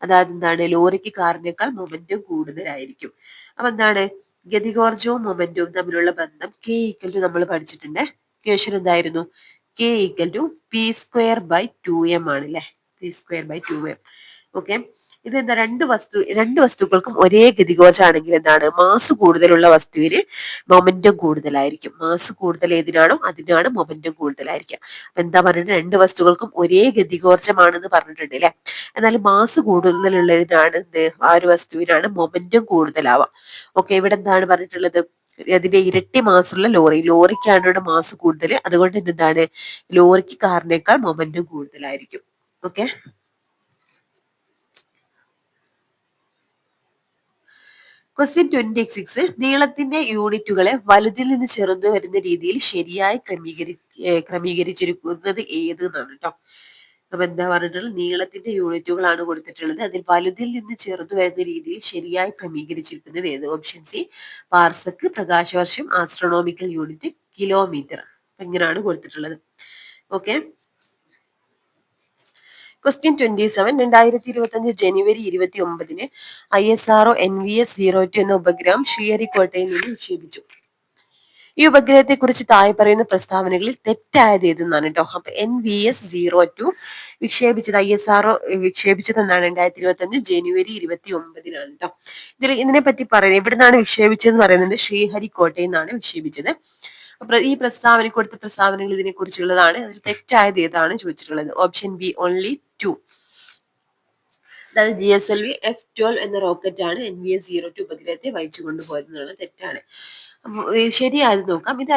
അതായത് എന്താണ്? ലോറിക്ക് കാറിനേക്കാൾ മൊമെന്റം കൂടുതലായിരിക്കും. അപ്പൊ എന്താണ് ഗതികോർജവും മൊമെന്റവും തമ്മിലുള്ള ബന്ധം? കെ ഈക്വൽ ടു നമ്മൾ പഠിച്ചിട്ടുണ്ട്. ക്വസ്റ്റ്യൻ എന്തായിരുന്നു? K equal to P square by 2m ആണ് അല്ലെ. P square by 2m. Okay, ഇതെന്താ? രണ്ട് വസ്തുക്കൾക്കും ഒരേ ഗതികോർജാണെങ്കിൽ എന്താണ്? മാസ് കൂടുതലുള്ള വസ്തുവിന് മൊമെന്റം കൂടുതലായിരിക്കും. മാസ് കൂടുതൽ ഏതിനാണോ അതിനാണ് മൊമെന്റം കൂടുതലായിരിക്കുക. അപ്പൊ എന്താ പറഞ്ഞിട്ട്? രണ്ട് വസ്തുക്കൾക്കും ഒരേ ഗതികോർജമാണെന്ന് പറഞ്ഞിട്ടുണ്ട് അല്ലെ. എന്നാൽ മാസ് കൂടുതലുള്ളതിനാണ് ആ ഒരു വസ്തുവിനാണ് മൊമെന്റം കൂടുതലാവുക. ഓക്കെ, ഇവിടെ എന്താണ് പറഞ്ഞിട്ടുള്ളത്? അതിന്റെ ഇരട്ടി മാസുള്ള ലോറിക്കാണ് ഇവിടെ മാസ് കൂടുതൽ. അതുകൊണ്ട് തന്നെ എന്താണ്? ലോറിക്ക് കാറിനേക്കാൾ മൊമെന്റം കൂടുതലായിരിക്കും. Okay, question 26. നീളത്തിന്റെ യൂണിറ്റുകളെ വലുതിൽ നിന്ന് ചെറുത് വരുന്ന രീതിയിൽ ശരിയായി ക്രമീകരിച്ചിരിക്കുന്നത് ഏത് എന്നാണ് കേട്ടോ. അപ്പൊ എന്താ പറഞ്ഞിട്ടുള്ളത്? നീളത്തിന്റെ യൂണിറ്റുകളാണ് കൊടുത്തിട്ടുള്ളത്. അതിൽ വലുതിൽ നിന്ന് ചെറുത് വരുന്ന രീതിയിൽ ശരിയായി ക്രമീകരിച്ചിരിക്കുന്നത് ഏത്? ഓപ്ഷൻ സി പാർസക്ക്, പ്രകാശവർഷം, ആസ്ട്രോണോമിക്കൽ യൂണിറ്റ്, കിലോമീറ്റർ. ഇങ്ങനെയാണ് കൊടുത്തിട്ടുള്ളത്. Okay, question 27. 2025 ജനുവരി 29 ISRO NVS-02 എന്ന ഉപഗ്രഹം ശ്രീഹരിക്കോട്ടയിൽ നിന്ന് വിക്ഷേപിച്ചു. ഈ ഉപഗ്രഹത്തെ കുറിച്ച് താഴെ പറയുന്ന പ്രസ്താവനകളിൽ തെറ്റായത് ഏതെന്നാണ് കേട്ടോ. അപ്പൊ NVS-02 വിക്ഷേപിച്ചത് ISRO വിക്ഷേപിച്ചത് എന്നാണ് 2025 ജനുവരി 29 കേട്ടോ. ഇതിനെ പറ്റി പറയുന്നത് എവിടുന്നാണ് വിക്ഷേപിച്ചതെന്ന് പറയുന്നത് ശ്രീഹരിക്കോട്ടയിൽ നിന്നാണ് വിക്ഷേപിച്ചത്. ഈ പ്രസ്താവന കൊടുത്ത പ്രസ്താവനകൾ ഇതിനെ കുറിച്ചുള്ളതാണ്. അതിൽ തെറ്റായത് ഏതാണ് ചോദിച്ചിട്ടുള്ളത്? Option B only 2. അതായത് GSLV-F12 എന്ന റോക്കറ്റാണ് NVS-02 ഉപഗ്രഹത്തെ വഹിച്ചു കൊണ്ടുപോയത് എന്നുള്ളത് തെറ്റാണ്. ശരിയായത് നോക്കാം. ഇത്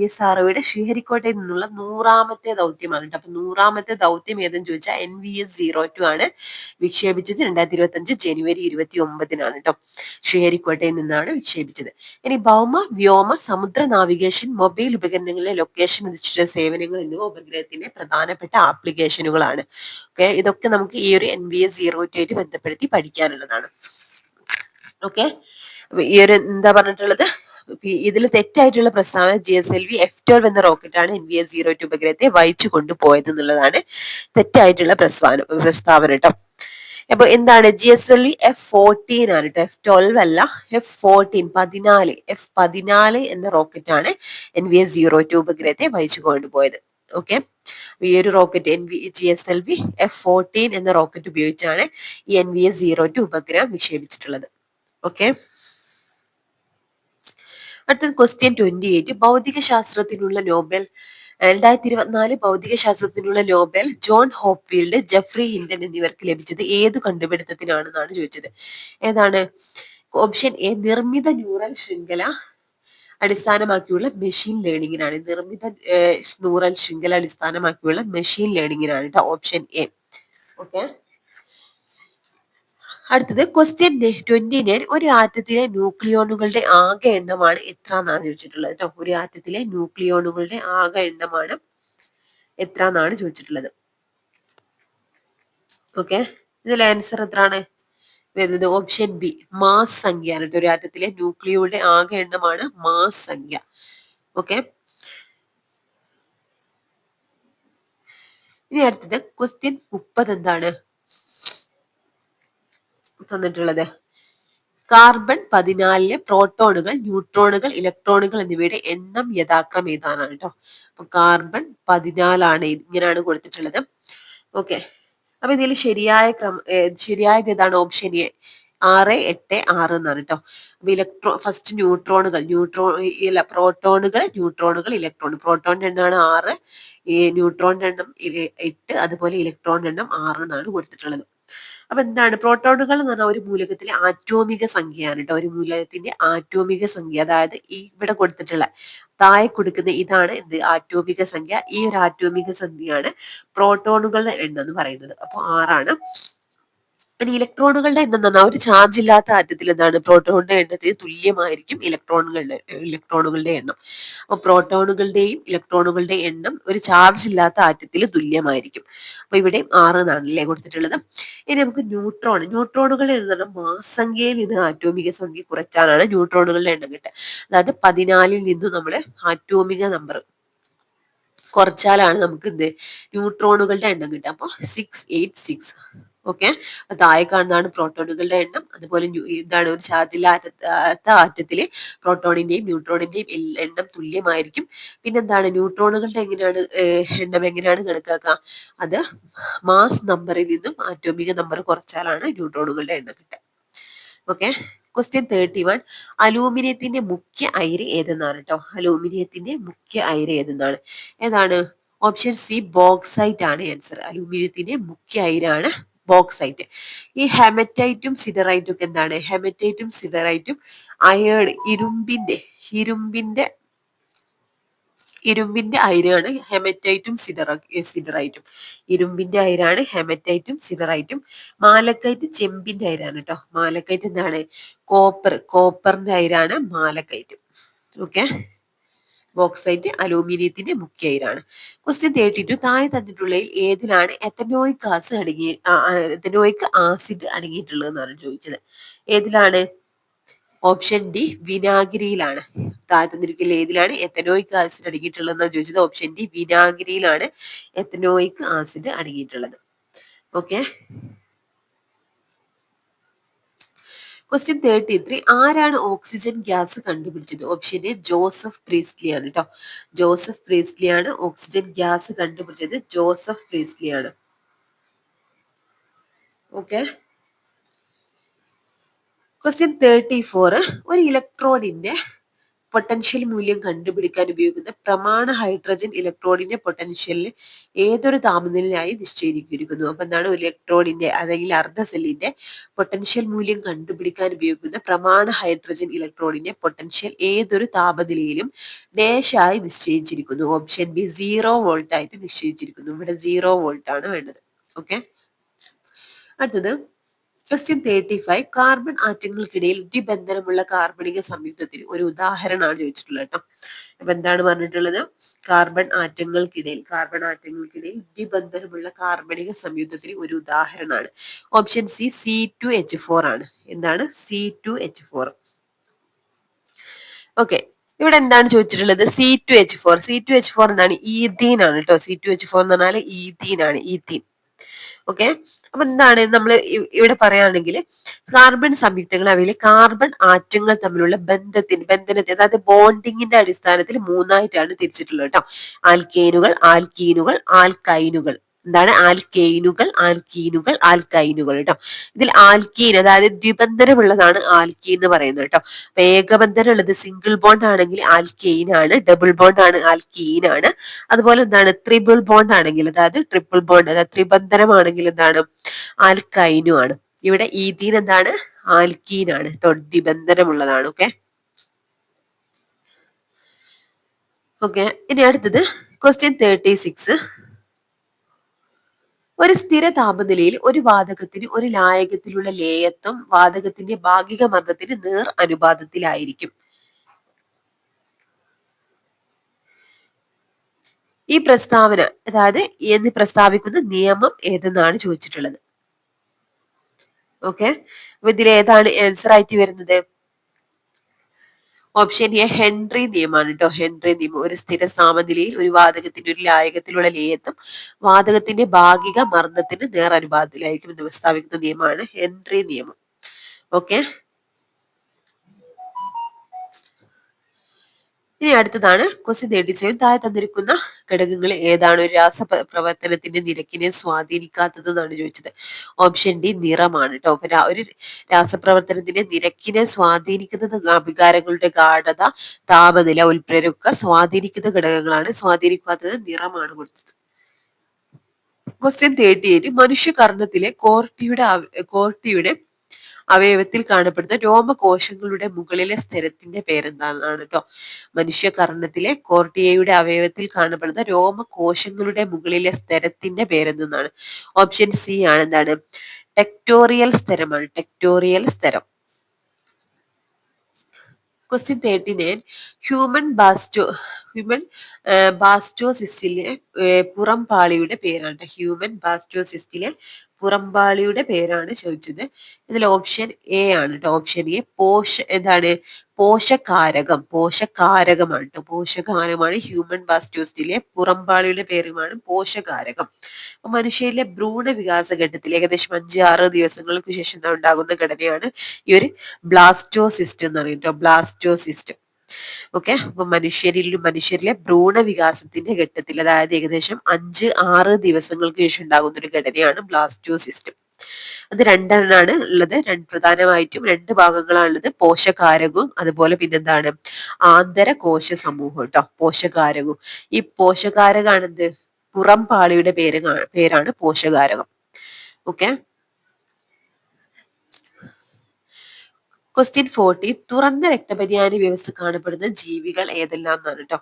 ISROയുടെ ശ്രീഹരിക്കോട്ടയിൽ നിന്നുള്ള 100ാമത്തെ ദൗത്യമാണ് കേട്ടോ. അപ്പൊ 100ാമത്തെ ദൗത്യം ഏതെന്ന് ചോദിച്ചാൽ NVS-02 ആണ് വിക്ഷേപിച്ചത് 2025 ജനുവരി 29-നാണ് കേട്ടോ. ശ്രീഹരിക്കോട്ടയിൽ നിന്നാണ് വിക്ഷേപിച്ചത്. ഇനി ഭൗമ, വ്യോമ, സമുദ്ര നാവിഗേഷൻ, മൊബൈൽ ഉപകരണങ്ങളിലെ ലൊക്കേഷൻ അധിഷ്ഠിത സേവനങ്ങൾ എന്നിവ ഉപഗ്രഹത്തിന്റെ പ്രധാനപ്പെട്ട ആപ്ലിക്കേഷനുകളാണ്. ഓക്കെ, ഇതൊക്കെ നമുക്ക് ഈ ഒരു NVS-02 ആയിട്ട് ബന്ധപ്പെടുത്തി പഠിക്കാനുള്ളതാണ്. ഓക്കെ, ഈ ഒരു എന്താ പറഞ്ഞിട്ടുള്ളത്, ഇതിൽ തെറ്റായിട്ടുള്ള പ്രസ്താവന GSLV-F12 എന്ന റോക്കറ്റാണ് NVS-02 ഉപഗ്രഹത്തെ വഹിച്ചു കൊണ്ടുപോയത് എന്നുള്ളതാണ് തെറ്റായിട്ടുള്ള പ്രസ്താവന കേട്ടോ. അപ്പൊ എന്താണ് GSLV-F14 ആണ് കേട്ടോ, F12 അല്ല, F14 F14 എന്ന റോക്കറ്റാണ് NVS-02 ഉപഗ്രഹത്തെ വഹിച്ചു കൊണ്ടുപോയത്. ഓക്കെ, ഈ ഒരു റോക്കറ്റ് GSLV-F14 എന്ന റോക്കറ്റ് ഉപയോഗിച്ചാണ് ഈ NVS-02 ഉപഗ്രഹം വിക്ഷേപിച്ചിട്ടുള്ളത്. ഓക്കെ, അടുത്തത് ക്വസ്റ്റ്യൻ 28. ഭൗതിക ശാസ്ത്രത്തിനുള്ള നോബൽ 2024 ഭൗതിക ശാസ്ത്രത്തിനുള്ള Nobel John Hopfield, Geoffrey Hinton എന്നിവർക്ക് ലഭിച്ചത് ഏത് കണ്ടുപിടുത്തത്തിനാണെന്നാണ് ചോദിച്ചത്. ഏതാണ്? ഓപ്ഷൻ എ നിർമ്മിത ന്യൂറൽ ശൃംഖല അടിസ്ഥാനമാക്കിയുള്ള മെഷീൻ ലേണിംഗിനാണ്. നിർമ്മിത ന്യൂറൽ ശൃംഖല അടിസ്ഥാനമാക്കിയുള്ള മെഷീൻ ലേണിംഗിനാണ് കേട്ടോ, ഓപ്ഷൻ എ. ഓക്കെ, അടുത്തത് ക്വസ്റ്റ്യൻ 29. ഒരു ആറ്റത്തിലെ ന്യൂക്ലിയോണുകളുടെ ആകെ എണ്ണമാണ് എത്ര എന്നാണ് ചോദിച്ചിട്ടുള്ളത് കേട്ടോ. ഒരു ആറ്റത്തിലെ ന്യൂക്ലിയോണുകളുടെ ആകെ എണ്ണമാണ് എത്ര എന്നാണ് ചോദിച്ചിട്ടുള്ളത്. ഓക്കെ, ഇതിൽ ആൻസർ എത്രയാണ് വരുന്നത്? ഓപ്ഷൻ ബി, മാസ് സംഖ്യയാണ് കേട്ടോ. ഒരു ആറ്റത്തിലെ ന്യൂക്ലിയോയുടെ ആകെ എണ്ണമാണ് മാസ് സംഖ്യ. ഓക്കെ, ഇനി അടുത്തത് ക്വസ്റ്റ്യൻ 30 എന്താണ് തന്നിട്ടുള്ളത്? കാർബൺ 14 പ്രോട്ടോണുകൾ, ന്യൂട്രോണുകൾ, ഇലക്ട്രോണുകൾ എന്നിവയുടെ എണ്ണം യഥാക്രമം ഏതാണ് കേട്ടോ. അപ്പൊ കാർബൺ 14 ഇങ്ങനെയാണ് കൊടുത്തിട്ടുള്ളത്. ഓക്കെ, അപ്പൊ ഇതിൽ ശരിയായത് ഏതാണ്? ഓപ്ഷൻ എ 6, 8, 6 എന്നാണ് കേട്ടോ. അപ്പൊ ഫസ്റ്റ് പ്രോട്ടോണുകൾ, ന്യൂട്രോണുകൾ, ഇലക്ട്രോൺ. പ്രോട്ടോണിന്റെ എണ്ണമാണ് 6, ഈ ന്യൂട്രോണിന്റെ എണ്ണം 8, അതുപോലെ ഇലക്ട്രോണിന്റെ എണ്ണം 6 എന്നാണ് കൊടുത്തിട്ടുള്ളത്. അപ്പൊ എന്താണ് പ്രോട്ടോണുകൾ എന്ന് പറഞ്ഞാൽ ഒരു മൂലകത്തിലെ ആറ്റോമിക സംഖ്യയാണ് കേട്ടോ. ഒരു മൂലകത്തിന്റെ ആറ്റോമിക സംഖ്യ, അതായത് ഈ ഇവിടെ കൊടുത്തിട്ടുള്ള താഴെ കൊടുക്കുന്ന ഇതാണ് എന്ത്? ആറ്റോമിക സംഖ്യ. ഈ ഒരു ആറ്റോമിക സംഖ്യയാണ് പ്രോട്ടോണുകളുടെ എണ്ണം എന്ന് പറയുന്നത്. അപ്പൊ 6ആണ്. ഇനി ഇലക്ട്രോണുകളുടെ എണ്ണം എന്ന് പറഞ്ഞാൽ ഒരു ചാർജ് ഇല്ലാത്ത ആറ്റത്തിൽ എന്താണ് പ്രോട്ടോണിന്റെ എണ്ണത്തിന് തുല്യമായിരിക്കും ഇലക്ട്രോണുകളുടെ എണ്ണം. അപ്പൊ പ്രോട്ടോണുകളുടെയും ഇലക്ട്രോണുകളുടെയും എണ്ണം ഒരു ചാർജ് ഇല്ലാത്ത ആറ്റത്തിൽ തുല്യമായിരിക്കും. അപ്പൊ ഇവിടെയും 6 എന്നാണല്ലേ കൊടുത്തിട്ടുള്ളത്. ഇനി നമുക്ക് ന്യൂട്രോണുകൾ എന്ന് പറഞ്ഞാൽ മാസ് സംഖ്യയിൽ നിന്ന് ആറ്റോമിക സംഖ്യ കുറച്ചാലാണ് ന്യൂട്രോണുകളുടെ എണ്ണം കിട്ടുക. അതായത് 14 നിന്നും നമ്മൾ ആറ്റോമിക നമ്പർ കുറച്ചാലാണ് നമുക്ക് എന്ത് ന്യൂട്രോണുകളുടെ എണ്ണം കിട്ടുക. അപ്പൊ 686. ഓക്കെ, താഴെ കാണുന്നതാണ് പ്രോട്ടോണുകളുടെ എണ്ണം. അതുപോലെ എന്താണ് ഒരു ചാർജില്ലാത്ത ആറ്റത്തിലെ പ്രോട്ടോണിന്റെയും ന്യൂട്രോണിന്റെയും എണ്ണം തുല്യമായിരിക്കും. പിന്നെന്താണ് ന്യൂട്രോണുകളുടെ എണ്ണം എങ്ങനെയാണ് കണക്കാക്കുക? അത് മാസ് നമ്പറിൽ നിന്നും ആറ്റോമിക നമ്പർ കുറച്ചാലാണ് ന്യൂട്രോണുകളുടെ എണ്ണം കിട്ടുക. Okay, question 31. അലൂമിനിയത്തിന്റെ മുഖ്യ അയിര് ഏതെന്നാണ് കേട്ടോ. അലൂമിനിയത്തിന്റെ മുഖ്യ അയിര് ഏതെന്നാണ്? ഏതാണ്? ഓപ്ഷൻ സി, ബോക്സൈറ്റ് ആണ് ആൻസർ. അലൂമിനിയത്തിന്റെ മുഖ്യ അയിരാണ് ബോക്സൈറ്റ്. ഈ ഹെമറ്റൈറ്റും സിഡറൈറ്റും ഒക്കെ എന്താണ്? ഹെമറ്റൈറ്റും സിഡറൈറ്റും അയേൺ ഇരുമ്പിന്റെ അയിരാണ് ഹെമറ്റൈറ്റും സിഡറൈറ്റും. ഇരുമ്പിന്റെ അയിരാണ് ഹെമറ്റൈറ്റും സിഡറൈറ്റും. മാലക്കൈറ്റ് ചെമ്പിന്റെ അയിരാണ് കേട്ടോ. മാലക്കൈറ്റ് എന്താണ്? കോപ്പറിന്റെ അയിരാണ് മാലക്കൈറ്റ്. ഓക്കെ, ബോക്സൈറ്റ് അലൂമിനിയത്തിന്റെ മുഖ്യ അയിരാണ്. ക്വസ്റ്റ്യൻ 32. താഴെ തന്നിട്ടുള്ളതിൽ ഏതിലാണ് എത്തനോയിക് ആസിഡ് അടങ്ങിയിട്ടുള്ളതെന്നാണ് ചോദിച്ചത്. ഏതിലാണ്? ഓപ്ഷൻ ഡി, വിനാഗിരിയിലാണ്. താഴെ തന്നിരിക്കുന്ന ഏതിലാണ് എത്തനോയിക് ആസിഡ് അടങ്ങിയിട്ടുള്ളതെന്നാണ് ചോദിച്ചത്. ഓപ്ഷൻ ഡി, വിനാഗിരിയിലാണ് എത്തനോയിക് ആസിഡ് അടങ്ങിയിട്ടുള്ളത്. Okay, question 33. ആരാണ് ഓക്സിജൻ ഗ്യാസ് കണ്ടുപിടിച്ചത്? ഓപ്ഷൻ എ, ജോസഫ് പ്രീസ്ലി ആണ് കേട്ടോ. ജോസഫ് പ്രീസ്ലി ആണ് ഓക്സിജൻ ഗ്യാസ് കണ്ടുപിടിച്ചത്. ജോസഫ് പ്രീസ്ലി ആണ്. Okay, question 34. ഒരു ഇലക്ട്രോണിന്റെ പൊട്ടൻഷ്യൽ മൂല്യം കണ്ടുപിടിക്കാൻ ഉപയോഗിക്കുന്ന പ്രമാണ ഹൈഡ്രജൻ ഇലക്ട്രോണിന്റെ പൊട്ടൻഷ്യലിൽ ഏതൊരു താപനിലയായി നിശ്ചയിച്ചിരിക്കുന്നു. അപ്പൊ എന്താണ് ഇലക്ട്രോണിന്റെ അല്ലെങ്കിൽ അർദ്ധ സെല്ലിന്റെ പൊട്ടൻഷ്യൽ മൂല്യം കണ്ടുപിടിക്കാൻ ഉപയോഗിക്കുന്ന പ്രമാണ ഹൈഡ്രജൻ ഇലക്ട്രോണിന്റെ പൊട്ടൻഷ്യൽ ഏതൊരു താപനിലയിലും ഡാഷായി നിശ്ചയിച്ചിരിക്കുന്നു. ഓപ്ഷൻ ബി 0 വോൾട്ട് ആയിട്ട് നിശ്ചയിച്ചിരിക്കുന്നു. ഇവിടെ 0 വോൾട്ട് ആണ് വേണ്ടത്. ഓക്കെ, അടുത്തത് ക്വസ്റ്റ്യൻ 35. കാർബൺ ആറ്റങ്ങൾക്കിടയിൽ ദ്വിബന്ധനമുള്ള കാർബണിക സംയുക്തത്തിന് ഒരു ഉദാഹരണമാണ് ചോദിച്ചിട്ടുള്ളത് കേട്ടോ. അപ്പൊ എന്താണ് പറഞ്ഞിട്ടുള്ളത്? കാർബൺ ആറ്റങ്ങൾക്കിടയിൽ ദ്വിബന്ധനമുള്ള കാർബണിക സംയുക്തത്തിന് ഒരു ഉദാഹരണമാണ്. ഓപ്ഷൻ സി C2H4 ആണ്. എന്താണ്? C2H4. ഓക്കെ, ഇവിടെ എന്താണ് ചോദിച്ചിട്ടുള്ളത്? C2H4 എന്താണ്? ഈഥീൻ ആണ് കേട്ടോ. C2H4 എന്ന് പറഞ്ഞാൽ ഈഥീൻ ആണ്, ഈഥീൻ. ഓക്കെ, അപ്പൊ എന്താണ് നമ്മൾ ഇവിടെ പറയുകയാണെങ്കിൽ കാർബൺ സംയുക്തങ്ങൾ അവയിലെ കാർബൺ ആറ്റങ്ങൾ തമ്മിലുള്ള ബന്ധനത്തെ അതായത് ബോണ്ടിങ്ങിന്റെ അടിസ്ഥാനത്തിൽ മൂന്നായിട്ടാണ് തിരിച്ചിട്ടുള്ളത് കേട്ടോ. ആൽക്കേനുകൾ, ആൽക്കീനുകൾ, ആൽക്കൈനുകൾ. എന്താണ്? ആൽക്കൈനുകൾ കേട്ടോ. ഇതിൽ ആൽക്കീൻ അതായത് ദ്വിബന്ധനമുള്ളതാണ് ആൽക്കീൻ എന്ന് പറയുന്നത് കേട്ടോ. അപ്പൊ ഏകബന്ധനം ഉള്ളത് സിംഗിൾ ബോണ്ട് ആണെങ്കിൽ ആൽക്കെയിൻ ആണ്, ഡബിൾ ബോണ്ട് ആണ് ആൽക്കീൻ ആണ്. അതുപോലെ എന്താണ്? ത്രിബിൾ ബോണ്ട് ആണെങ്കിൽ അതായത് ട്രിപ്പിൾ ബോണ്ട് അതായത് ത്രിബന്ധനമാണെങ്കിൽ എന്താണ്? ആൽക്കൈനു ആണ്. ഇവിടെ ഈഥീൻ എന്താണ്? ആൽക്കീൻ ആണ് കേട്ടോ, ദ്വിബന്ധനമുള്ളതാണ്. ഓക്കെ, ഇനി അടുത്തത് ക്വസ്റ്റ്യൻ 36. ഒരു സ്ഥിര താപനിലയിൽ ഒരു വാതകത്തിന് ഒരു ലായകത്തിലുള്ള ലേയത്വം വാതകത്തിന്റെ ഭാഗിക മർദ്ദത്തിന് നേർ അനുപാതത്തിലായിരിക്കും. ഈ പ്രസ്താവന അതായത് എന്ന് പ്രസ്താവിക്കുന്ന നിയമം ഏതെന്നാണ് ചോദിച്ചിട്ടുള്ളത്. ഓക്കെ, അപ്പൊ ഇതിൽ ഏതാണ് ആൻസർ ആയിട്ട് വരുന്നത്? ഓപ്ഷൻ എ ഹെൻറി നിയമമാണ് കേട്ടോ. ഹെൻറി നിയമം. ഒരു സ്ഥിര സമനിലയിൽ ഒരു വാതകത്തിന്റെ ഒരു ലായകത്തിലുള്ള ലേയത്വം വാതകത്തിന്റെ ഭാഗിക മർദ്ദത്തിന് നേർ അനുപാതത്തിലായിരിക്കും എന്ന് പ്രസ്താവിക്കുന്ന നിയമമാണ് ഹെൻറി നിയമം. ഓക്കെ, ഇനി അടുത്തതാണ് ക്വസ്റ്റ്യൻ 37. താഴെ തന്നിരിക്കുന്ന ഘടകങ്ങൾ ഏതാണ് ഒരു രാസപ്രവർത്തനത്തിന്റെ നിരക്കിനെ സ്വാധീനിക്കാത്തത് എന്നാണ് ചോദിച്ചത്. ഓപ്ഷൻ ഡി നിറമാണ് കേട്ടോ. അപ്പൊ ഒരു രാസപ്രവർത്തനത്തിന്റെ നിരക്കിനെ സ്വാധീനിക്കുന്നത് വികാരങ്ങളുടെ ഗാഢത, താപനില, ഉൽപ്രേരക സ്വാധീനിക്കുന്ന ഘടകങ്ങളാണ്. സ്വാധീനിക്കാത്തത് നിറമാണ് കൊടുത്തത്. ക്വസ്റ്റ്യൻ 38. മനുഷ്യകർണത്തിലെ കോർട്ടിയുടെ അവയവത്തിൽ കാണപ്പെടുന്ന രോമകോശങ്ങളുടെ മുകളിലെ സ്ഥലത്തിന്റെ പേരെന്താണ് കേട്ടോ. മനുഷ്യകർണത്തിലെ കോർട്ടിയയുടെ അവയവത്തിൽ കാണപ്പെടുന്ന രോമകോശങ്ങളുടെ മുകളിലെ സ്ഥലത്തിന്റെ പേരെന്താണ്? ഓപ്ഷൻ സി ആണ്. എന്താണ്? ടെക്ടോറിയൽ സ്ഥലമാണ്. ടെക്ടോറിയൽ സ്ഥലം. ക്വസ്റ്റ്യൻ 39. ഹ്യൂമൻ ബാസ്റ്റോസിസ്റ്റിലെ പുറംപാളിയുടെ പേരാണ്. ഹ്യൂമൻ ബാസ്റ്റോസിസ്റ്റിലെ പുറംപാളിയുടെ പേരാണ് ചോദിച്ചത്. ഇതിൽ ഓപ്ഷൻ എ ആണ് കേട്ടോ. ഓപ്ഷൻ എ എന്താണ്? പോഷകാരകമാണ് കേട്ടോ. പോഷകാരകമാണ് ഹ്യൂമൻ ബാസ്റ്റോസിസ്റ്റിലെ പുറംപാളിയുടെ പേരുമാണ് പോഷകാരകം. മനുഷ്യരിലെ ഭ്രൂണ വികാസ ഘട്ടത്തിൽ ഏകദേശം 5-6 ദിവസങ്ങൾക്ക് ശേഷം ഉണ്ടാകുന്ന ഘടനയാണ് ഈ ഒരു ബ്ലാസ്റ്റോസിസ്റ്റ് എന്ന് പറയുന്നത്. ബ്ലാസ്റ്റോസിസ്റ്റ്. ഓക്കെ, അപ്പൊ മനുഷ്യരിലെ ഭ്രൂണ വികാസത്തിന്റെ ഘട്ടത്തിൽ അതായത് ഏകദേശം 5-6 ദിവസങ്ങൾക്ക് ശേഷം ഉണ്ടാകുന്ന ഒരു ഘടനയാണ് ബ്ലാസ്റ്റോസിസ്റ്റ്. അത് രണ്ടെണ്ണാണ് ഉള്ളത്. പ്രധാനമായിട്ടും 2 ഭാഗങ്ങളാണുള്ളത്. പോഷകാരകവും അതുപോലെ പിന്നെന്താണ്? ആന്തരകോശ സമൂഹം കേട്ടോ. പോഷകാരകവും. ഈ പോഷകാരകാണെന്ത്? പുറം പാളിയുടെ പേരാണ് പോഷകാരകം. Okay, question 40. തുറന്ന രക്തപര്യായ വ്യവസ്ഥ കാണപ്പെടുന്ന ജീവികൾ ഏതെല്ലാം എന്നാണ് കേട്ടോ.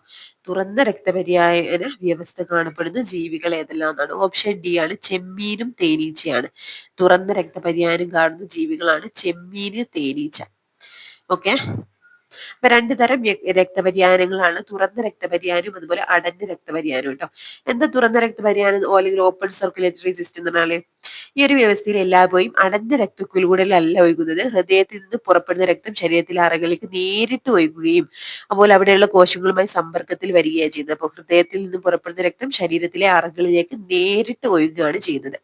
തുറന്ന രക്തപര്യായ വ്യവസ്ഥ കാണപ്പെടുന്ന ജീവികൾ ഏതെല്ലാം എന്നാണ്? ഓപ്ഷൻ ഡി ആണ്. ചെമ്മീനും തേനീച്ചയാണ്. തുറന്ന രക്തപര്യായം കാണുന്ന ജീവികളാണ് ചെമ്മീന്, തേനീച്ച. ഓക്കെ, അപ്പൊ 2 തരം രക്തപര്യായങ്ങളാണ്. തുറന്ന രക്തപര്യായം അതുപോലെ അടഞ്ഞ രക്തപര്യായം കേട്ടോ. എന്താ തുറന്ന രക്തപര്യായം അല്ലെങ്കിൽ ഓപ്പൺ സർക്കുലേറ്ററി സിസ്റ്റം എന്ന് പറഞ്ഞാല് ഈ ഒരു വ്യവസ്ഥയിൽ എല്ലായ്പ്പോഴും അടഞ്ഞ രക്തക്കുഴലുകളിലല്ല ഒഴുകുന്നത്. ഹൃദയത്തിൽ നിന്ന് പുറപ്പെടുന്ന രക്തം ശരീരത്തിലെ അറകളിലേക്ക് നേരിട്ട് ഒഴുകുകയും അതുപോലെ അവിടെയുള്ള കോശങ്ങളുമായി സമ്പർക്കത്തിൽ വരികയാണ് ചെയ്യുന്നത്. അപ്പോൾ ഹൃദയത്തിൽ നിന്ന് പുറപ്പെടുന്ന രക്തം ശരീരത്തിലെ അറകളിലേക്ക് നേരിട്ട് ഒഴുകുകയാണ് ചെയ്യുന്നത്.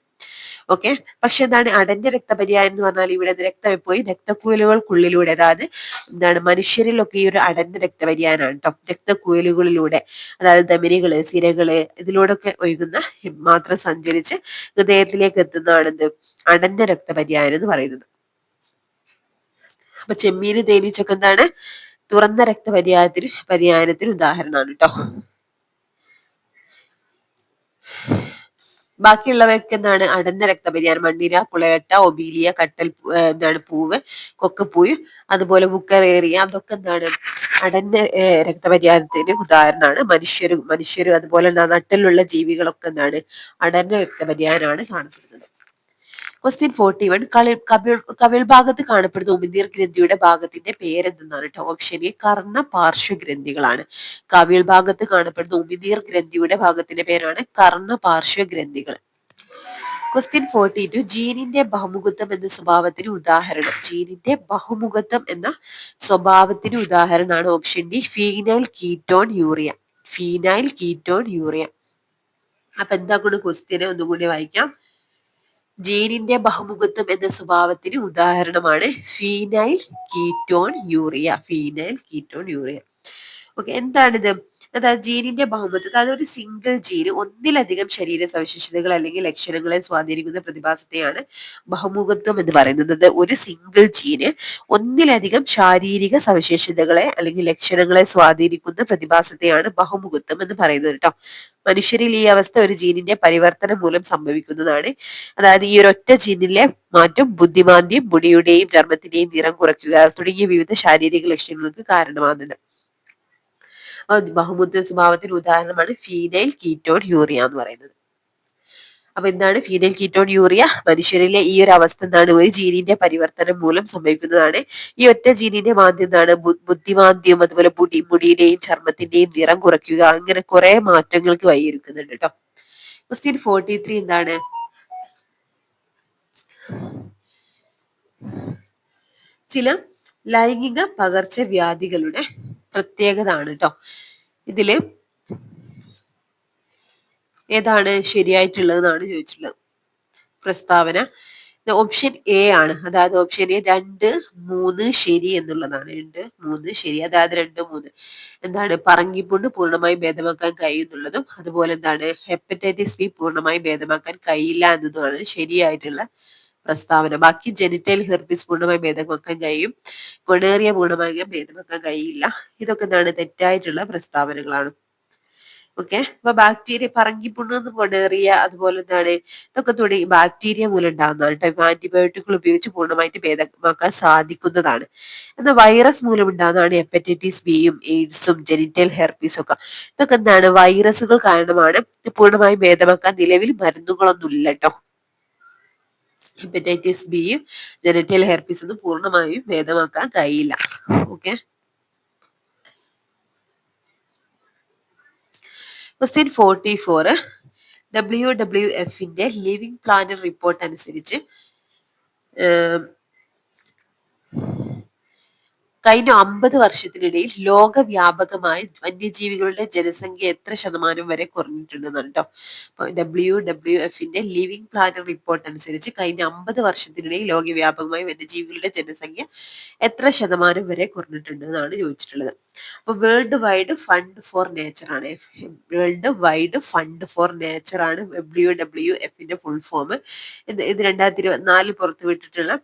ഓക്കെ, പക്ഷെ എന്താണ് അടഞ്ഞ രക്തപര്യായം എന്ന് പറഞ്ഞാൽ ഇവിടെ രക്തം എപ്പോഴും രക്തക്കുഴലുകൾക്കുള്ളിലൂടെ അതായത് എന്താണ് മനുഷ്യരിലൊക്കെ ഈ ഒരു അടഞ്ഞ രക്തപര്യായമാണ് കേട്ടോ. രക്തക്കുഴലുകളിലൂടെ അതായത് ധമനികള്, സിരകള് ഇതിലൂടെയൊക്കെ ഒഴുകുന്ന മാത്രം സഞ്ചരിച്ച് ഹൃദയത്തിലേക്ക് എത്തുന്നതാണ് എന്ത്? അടഞ്ഞ രക്തപര്യായം എന്ന് പറയുന്നത്. അപ്പൊ ചെമ്മീന്, തേനീച്ചൊക്കെ എന്താണ്? തുറന്ന രക്തപര്യായത്തിന് ഉദാഹരണമാണ് കേട്ടോ. ബാക്കിയുള്ളവയൊക്കെ എന്താണ്? അടഞ്ഞ രക്തപര്യായം. മണ്ണിര, കുളയട്ട, ഒബീലിയ, കട്ടൽ എന്താണ് പൂവ്, കൊക്കപ്പൂവ്, അതുപോലെ ബുക്കറേറിയ, അതൊക്കെ എന്താണ്? അടഞ്ഞ രക്തപര്യായത്തിന് ഉദാഹരണമാണ്. മനുഷ്യരും അതുപോലെ നട്ടിലുള്ള ജീവികളൊക്കെ എന്താണ്? അടഞ്ഞ രക്തപര്യായമാണ് കാണപ്പെടുന്നത്. ക്വസ്റ്റ്യൻ 41. കവിൾ ഭാഗത്ത് കാണപ്പെടുന്ന ഉമിനീർ ഗ്രന്ഥിയുടെ ഭാഗത്തിന്റെ പേരെന്തെന്നാണ് കേട്ടോ. ഓപ്ഷൻ എ കർണ പാർശ്വഗ്രന്ഥികളാണ്. കവിൾ ഭാഗത്ത് കാണപ്പെടുന്ന ഉമിനീർ ഗ്രന്ഥിയുടെ ഭാഗത്തിന്റെ പേരാണ് കർണ പാർശ്വഗ്രന്ഥികൾ. ക്വസ്റ്റ്യൻ 42. ജീനിന്റെ ബഹുമുഖത്വം എന്ന സ്വഭാവത്തിന് ഉദാഹരണം. ജീനിന്റെ ബഹുമുഖത്വം എന്ന സ്വഭാവത്തിന് ഉദാഹരണമാണ് option D phenyl ketone urea. Phenyl ketone urea. അപ്പൊ എന്താ ക്വസ്റ്റ്യന് ഒന്നുകൂടി വായിക്കാം. ജീനിന്റെ ബഹുമുഖത്വം എന്ന സ്വഭാവത്തിന് ഉദാഹരണമാണ് phenyl ketone urea. Phenyl ketone urea. Okay, എന്താണിത്? അതായത് ജീനിന്റെ ബഹുമുഖത്വം, അതായത് ഒരു സിംഗിൾ ജീന് ഒന്നിലധികം ശരീര സവിശേഷതകൾ അല്ലെങ്കിൽ ലക്ഷണങ്ങളെ സ്വാധീനിക്കുന്ന പ്രതിഭാസത്തെയാണ് ബഹുമുഖത്വം എന്ന് പറയുന്നത്. ഒരു സിംഗിൾ ജീന് ഒന്നിലധികം ശാരീരിക സവിശേഷതകളെ അല്ലെങ്കിൽ ലക്ഷണങ്ങളെ സ്വാധീനിക്കുന്ന പ്രതിഭാസത്തെയാണ് ബഹുമുഖത്വം എന്ന് പറയുന്നത് കേട്ടോ. മനുഷ്യരിൽ ഈ അവസ്ഥ ഒരു ജീനിന്റെ പരിവർത്തനം മൂലം സംഭവിക്കുന്നതാണ്. അതായത് ഈ ഒരൊറ്റ ജീനിലെ മാറ്റം ബുദ്ധിമാന്ദ്യം, മുടിയുടെയും ചർമ്മത്തിന്റെയും നിറം കുറയ്ക്കുക തുടങ്ങിയ വിവിധ ശാരീരിക ലക്ഷണങ്ങൾക്ക് കാരണമാകുന്നുണ്ട്. ബഹുമുഖ സ്വഭാവത്തിന് ഉദാഹരണമാണ് ഫീനൈൽ കീറ്റോൺ യൂറിയ എന്ന് പറയുന്നത്. അപ്പൊ എന്താണ് ഫീനൈൽ കീറ്റോൺ യൂറിയ? മനുഷ്യരിലെ ഈ ഒരു അവസ്ഥ എന്താണ്? ഒരു ജീനിന്റെ പരിവർത്തനം മൂലം സംഭവിക്കുന്നതാണ്. ഈ ഒറ്റ ജീനിന്റെ മാന്ദ്യം എന്താണ്? ബുദ്ധിമാന്ദ്യം, അതുപോലെ മുടിയുടെയും ചർമ്മത്തിന്റെയും നിറം കുറയ്ക്കുക, അങ്ങനെ കുറെ മാറ്റങ്ങൾക്ക് വഴിയൊരുക്കുന്നുണ്ട് കേട്ടോ. ക്വസ്റ്റ്യൻ 43 എന്താണ്? ചില ലൈംഗിക പകർച്ചവ്യാധികളുടെ പ്രത്യേകത ആണ് കേട്ടോ. ഇതില് ഏതാണ് ശരിയായിട്ടുള്ളതെന്നാണ് ചോദിച്ചിട്ടുള്ളത്. പ്രസ്താവന ഓപ്ഷൻ എ ആണ്. അതായത് ഓപ്ഷൻ എ 2, 3 ശരി എന്നുള്ളതാണ്. 2, 3 ശരി. അതായത് 2, 3 എന്താണ്? പറങ്കിപ്പുണ്ണ് പൂർണ്ണമായും ഭേദമാക്കാൻ കഴിയുന്നുള്ളതും അതുപോലെ എന്താണ്? ഹെപ്പറ്റൈറ്റിസ് ബി പൂർണ്ണമായും ഭേദമാക്കാൻ കഴിയില്ല എന്നതുമാണ് ശരിയായിട്ടുള്ള പ്രസ്താവന. ബാക്കി ജെനിറ്റൽ ഹെർപ്പിസ് പൂർണ്ണമായി ഭേദമാക്കാൻ കഴിയും, ഗൊണേറിയ പൂർണ്ണമായും ഭേദമാക്കാൻ കഴിയില്ല. ഇതൊക്കെ എന്താണ്? തെറ്റായിട്ടുള്ള പ്രസ്താവനകളാണ്. ഓക്കെ, അപ്പൊ ബാക്ടീരിയ പറങ്കിപ്പുണ്ണ്, ഗൊണേറിയ, അതുപോലെ എന്താണ്? ഇതൊക്കെ തുടങ്ങി ബാക്ടീരിയ മൂലം ഉണ്ടാകുന്നതാണ് കേട്ടോ. ആന്റിബയോട്ടിക്കുകൾ ഉപയോഗിച്ച് പൂർണ്ണമായിട്ട് ഭേദമാക്കാൻ സാധിക്കുന്നതാണ്. എന്നാൽ വൈറസ് മൂലം ഉണ്ടാകുന്നതാണ് ഹെപ്പറ്റൈറ്റിസ് ബിയും എയ്ഡ്സും ജെനിറ്റൽ ഹെർപ്പീസും ഒക്കെ. ഇതൊക്കെ എന്താണ്? വൈറസുകൾ കാരണമാണ്. പൂർണ്ണമായും ഭേദമാക്കാൻ നിലവിൽ മരുന്നുകളൊന്നും ഇല്ല കേട്ടോ. ഹെപ്പറ്റൈറ്റിസ് ബിയും ജെനിറ്റൽ ഹെർപ്പീസ് ഒന്നും പൂർണ്ണമായും ഭേദമാക്കാൻ കഴിയില്ല. Okay, question 44. WWFന്റെ ലിവിംഗ് പ്ലാനറ്റ് റിപ്പോർട്ട് അനുസരിച്ച് കഴിഞ്ഞ 50 വർഷത്തിനിടയിൽ ലോകവ്യാപകമായി വന്യജീവികളുടെ ജനസംഖ്യ എത്ര ശതമാനം വരെ കുറഞ്ഞിട്ടുണ്ടെന്നാണ് കേട്ടോ. അപ്പൊ WWFന്റെ ലിവിംഗ് പ്ലാനറ്റ് റിപ്പോർട്ട് അനുസരിച്ച് കഴിഞ്ഞ 50 വർഷത്തിനിടയിൽ ലോകവ്യാപകമായി വന്യജീവികളുടെ ജനസംഖ്യ എത്ര ശതമാനം വരെ കുറഞ്ഞിട്ടുണ്ടെന്നാണ് ചോദിച്ചിട്ടുള്ളത്. അപ്പൊ world wide fund for nature ആണ്. World wide fund for nature ആണ് WWFന്റെ ഫുൾ ഫോം. ഇത് 2024 പുറത്തുവിട്ടിട്ടുള്ള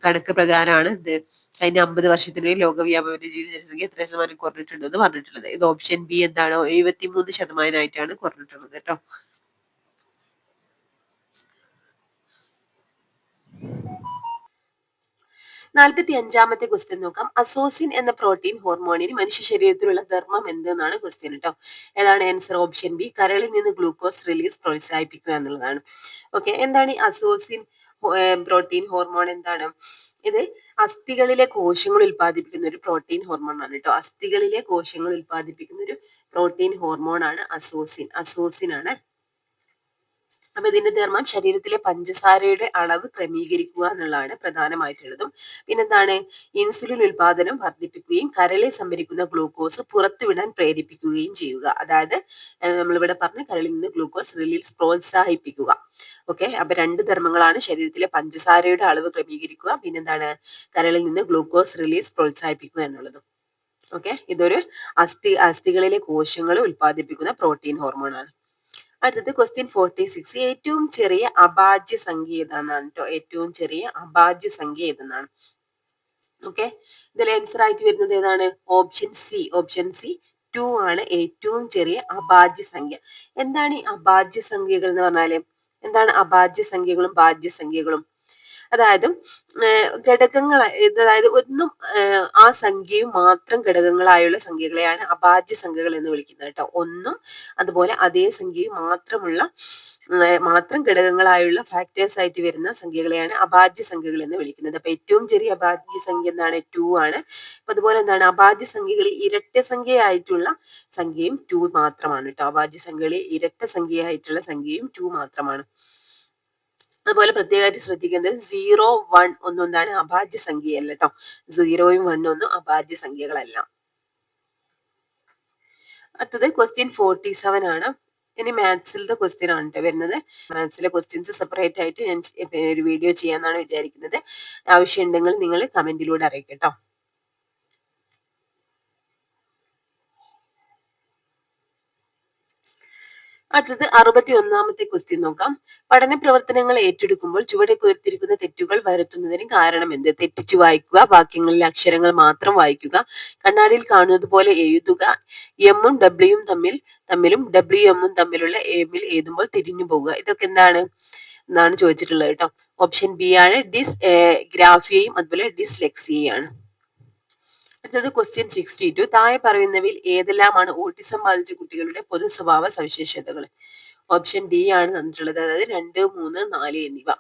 കണക്ക് പ്രകാരമാണ് ഇത് കഴിഞ്ഞ 50 വർഷത്തിനുള്ളിൽ ലോകവ്യാപക ജനസംഖ്യ എത്ര ശതമാനം കുറഞ്ഞിട്ടുണ്ടെന്ന് പറഞ്ഞിട്ടുള്ളത്. ഇത് ഓപ്ഷൻ ബി എന്താണ്? 73% കുറഞ്ഞിട്ടുള്ളത് കേട്ടോ. അഞ്ചാമത്തെ ക്വസ്റ്റ്യൻ നോക്കാം. അസോസിൻ എന്ന പ്രോട്ടീൻ ഹോർമോണിന് മനുഷ്യ ശരീരത്തിലുള്ള ധർമ്മം എന്തെന്നാണ് ക്വസ്റ്റ്യൻ കേട്ടോ. ഏതാണ് ആൻസർ? ഓപ്ഷൻ ബി കരളിൽ നിന്ന് ഗ്ലൂക്കോസ് റിലീസ് പ്രോത്സാഹിപ്പിക്കുക എന്നുള്ളതാണ്. ഓക്കെ, എന്താണ് ഈ അസോസിൻ പ്രോട്ടീൻ ഹോർമോൺ? എന്താണ് ഇത്? അസ്ഥികളിലെ കോശങ്ങൾ ഉൽപ്പാദിപ്പിക്കുന്ന ഒരു പ്രോട്ടീൻ ഹോർമോൺ ആണ് കേട്ടോ. അസ്ഥികളിലെ കോശങ്ങൾ ഉൽപ്പാദിപ്പിക്കുന്ന ഒരു പ്രോട്ടീൻ ഹോർമോൺ ആണ് അസോസിൻ. അസോസിൻ ആണ്. അപ്പൊ ഇതിന്റെ ധർമ്മം ശരീരത്തിലെ പഞ്ചസാരയുടെ അളവ് ക്രമീകരിക്കുക എന്നുള്ളതാണ് പ്രധാനമായിട്ടുള്ളതും. പിന്നെന്താണ്? ഇൻസുലിൻ ഉൽപാദനം വർദ്ധിപ്പിക്കുകയും കരളിൽ സംഭരിക്കുന്ന ഗ്ലൂക്കോസ് പുറത്തുവിടാൻ പ്രേരിപ്പിക്കുകയും ചെയ്യുക. അതായത് നമ്മളിവിടെ പറഞ്ഞ കരളിൽ നിന്ന് ഗ്ലൂക്കോസ് റിലീസ് പ്രോത്സാഹിപ്പിക്കുക. ഓക്കെ, അപ്പൊ 2 ധർമ്മങ്ങളാണ്. ശരീരത്തിലെ പഞ്ചസാരയുടെ അളവ് ക്രമീകരിക്കുക, പിന്നെന്താണ്? കരളിൽ നിന്ന് ഗ്ലൂക്കോസ് റിലീസ് പ്രോത്സാഹിപ്പിക്കുക എന്നുള്ളതും. ഓക്കെ, ഇതൊരു അസ്ഥികളിലെ കോശങ്ങൾ ഉൽപ്പാദിപ്പിക്കുന്ന പ്രോട്ടീൻ ഹോർമോൺ ആണ്. അടുത്തത് ക്വസ്റ്റ്യൻ 46. ഏറ്റവും ചെറിയ അഭാജ്യ സംഖ്യ ഏതാണെന്നാണ് കേട്ടോ. ഏറ്റവും ചെറിയ അഭാജ്യ സംഖ്യ ഏതെന്നാണ്. ഓക്കെ, ഇതിൽ ആൻസർ ആയിട്ട് വരുന്നത് ഏതാണ്? Option C. ഓപ്ഷൻ സി 2 ആണ് ഏറ്റവും ചെറിയ അഭാജ്യ സംഖ്യ. എന്താണ് ഈ അഭാജ്യ സംഖ്യകൾ എന്ന് പറഞ്ഞാല്? എന്താണ് അഭാജ്യ സംഖ്യകളും ഭാജ്യ സംഖ്യകളും? അതായത് ഘടകങ്ങൾ, അതായത് ഒന്നും ആ സംഖ്യയും മാത്രം ഘടകങ്ങളായുള്ള സംഖ്യകളെയാണ് അഭാജ്യ സംഖ്യകൾ എന്ന് വിളിക്കുന്നത് കേട്ടോ. ഒന്നും അതുപോലെ അതേ സംഖ്യയും മാത്രം ഘടകങ്ങളായുള്ള ഫാക്ടേഴ്സ് ആയിട്ട് വരുന്ന സംഖ്യകളെയാണ് അഭാജ്യ സംഖ്യകൾ എന്ന് വിളിക്കുന്നത്. അപ്പൊ ഏറ്റവും ചെറിയ അഭാജ്യ സംഖ്യ എന്താണ്? 2 ആണ്. അപ്പൊ അതുപോലെ എന്താണ് അഭാജ്യ സംഖ്യകളിൽ ഇരട്ട സംഖ്യയായിട്ടുള്ള സംഖ്യയും 2 മാത്രമാണ് കേട്ടോ. അഭാജ്യ സംഖ്യകളിൽ ഇരട്ട സംഖ്യയായിട്ടുള്ള സംഖ്യയും 2 മാത്രമാണ്. അതുപോലെ പ്രത്യേകമായിട്ട് ശ്രദ്ധിക്കേണ്ടത് 0, 1 ഒന്നും എന്താണ് അഭാജ്യ സംഖ്യയല്ല കേട്ടോ. 0യും 1 ഒന്നും അഭാജ്യ സംഖ്യകളല്ല. അടുത്തത് ക്വസ്റ്റ്യൻ 47 ആണ്. ഇനി മാത്സിലത്തെ ക്വസ്റ്റ്യൻ ആണ് കേട്ടോ വരുന്നത്. മാത്സിലെ ക്വസ്റ്റ്യൻസ് സെപ്പറേറ്റ് ആയിട്ട് ഞാൻ ഒരു വീഡിയോ ചെയ്യാന്നാണ് വിചാരിക്കുന്നത്. ആവശ്യമുണ്ടെങ്കിൽ നിങ്ങൾ കമന്റിലൂടെ അറിയിക്കട്ടോ. അടുത്തത് 61ാമത്തെ ക്വസ്റ്റ്യൻ നോക്കാം. പഠന പ്രവർത്തനങ്ങൾ ഏറ്റെടുക്കുമ്പോൾ ചുവടെ കൊടുത്തിരിക്കുന്ന തെറ്റുകൾ വരുത്തുന്നതിന് കാരണം എന്ത്? തെറ്റിച്ചു വായിക്കുക, വാക്യങ്ങളിലെ അക്ഷരങ്ങൾ മാത്രം വായിക്കുക, കണ്ണാടിയിൽ കാണുന്നത് പോലെ എഴുതുക, എമ്മും ഡബ്ല്യൂയും തമ്മിലും ഡബ്ല്യു എമ്മും തമ്മിലുള്ള എമ്മിൽ എഴുതുമ്പോൾ തിരിഞ്ഞു പോകുക. ഇതൊക്കെ എന്നാണ് ചോദിച്ചിട്ടുള്ളത് കേട്ടോ. ഓപ്ഷൻ ബി ആണ് ഗ്രാഫിയയും അതുപോലെ ഡിസ്ലെക്സിയയാണ്. അടുത്തത് ക്വസ്റ്റ്യൻ 62. താഴെ പറയുന്നവയിൽ ഏതെല്ലാമാണ് ഓട്ടിസം ബാധിച്ച കുട്ടികളുടെ പൊതു സ്വഭാവ സവിശേഷതകൾ? ഓപ്ഷൻ ഡി ആണ് തന്നിട്ടുള്ളത്. അതായത് 2, 3, 4 എന്നിവ.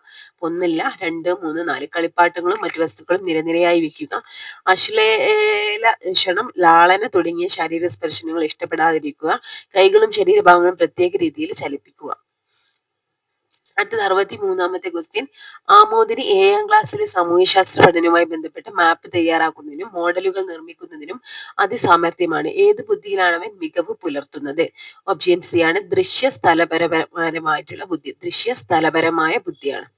1, 2, 3, 4 കളിപ്പാട്ടങ്ങളും മറ്റു വസ്തുക്കളും നിരനിരയായി വെക്കുക, അശ്ലേല ക്ഷണം, ലാളന തുടങ്ങിയ ശാരീരിക സ്പർശനങ്ങൾ ഇഷ്ടപ്പെടാതിരിക്കുക, കൈകളും ശരീരഭാഗങ്ങളും പ്രത്യേക രീതിയിൽ ചലിപ്പിക്കുക. അടുത്തത് 63ാമത്തെ ക്വസ്റ്റ്യൻ. ആമോദിനി 7ാം ക്ലാസ്സിലെ സാമൂഹ്യശാസ്ത്ര പഠനവുമായി ബന്ധപ്പെട്ട മാപ്പ് തയ്യാറാക്കുന്നതിനും മോഡലുകൾ നിർമ്മിക്കുന്നതിനും അതിസാമർഥ്യമാണ്. ഏത് ബുദ്ധിയിലാണ് അവൻ മികവ് പുലർത്തുന്നത്? ഓപ്ഷൻ സി ആണ് ദൃശ്യസ്ഥലപരമായിട്ടുള്ള ബുദ്ധി. ദൃശ്യസ്ഥലപരമായ ബുദ്ധിയാണ്.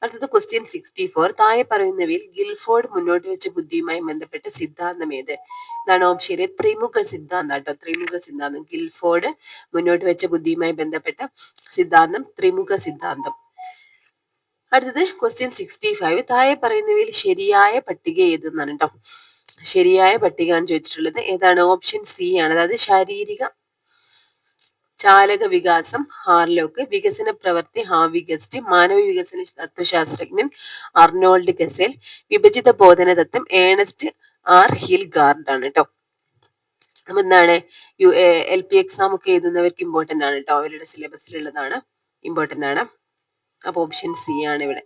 അടുത്തത് ക്വസ്റ്റ്യൻ 64. താഴെ പറയുന്നവയിൽ ഗിൽഫോർഡ് മുന്നോട്ട് വെച്ച ബുദ്ധിയുമായി ബന്ധപ്പെട്ട സിദ്ധാന്തം ഏത്? ഇതാണ് ഓപ്ഷൻ എ ത്രിമുഖ സിദ്ധാന്തം കേട്ടോ. ത്രിമുഖ സിദ്ധാന്തം. ഗിൽഫോർഡ് മുന്നോട്ട് വെച്ച ബുദ്ധിയുമായി ബന്ധപ്പെട്ട സിദ്ധാന്തം ത്രിമുഖ സിദ്ധാന്തം. അടുത്തത് ക്വസ്റ്റ്യൻ 65. താഴെ പറയുന്നവയിൽ ശരിയായ പട്ടിക ഏതെന്നാണ് കേട്ടോ. ശരിയായ പട്ടിക ആണ് ചോദിച്ചിട്ടുള്ളത്. ഏതാണ്? ഓപ്ഷൻ സി ആണ്. അതായത് ശാരീരിക ചാലക വികാസം ഹാർലോക്ക്, വികസന പ്രവൃത്തി ഹാർവി ഗസ്റ്റ്, മാനവ വികസന തത്വശാസ്ത്രജ്ഞൻ അർണോൾഡ് ഗസേൽ, വിഭജിത ബോധന തത്വം ഏണസ്റ്റ് ആർ ഹിൽ ഗാർഡ് ആണ് കേട്ടോ. അപ്പൊ എന്താണ് LP എക്സാം ഒക്കെ എഴുതുന്നവർക്ക് ഇമ്പോർട്ടന്റ് ആണ് കേട്ടോ. അവരുടെ സിലബസിലുള്ളതാണ്, ഇമ്പോർട്ടന്റ് ആണ്. അപ്പൊ ഓപ്ഷൻ സി ആണ് ഇവിടെ.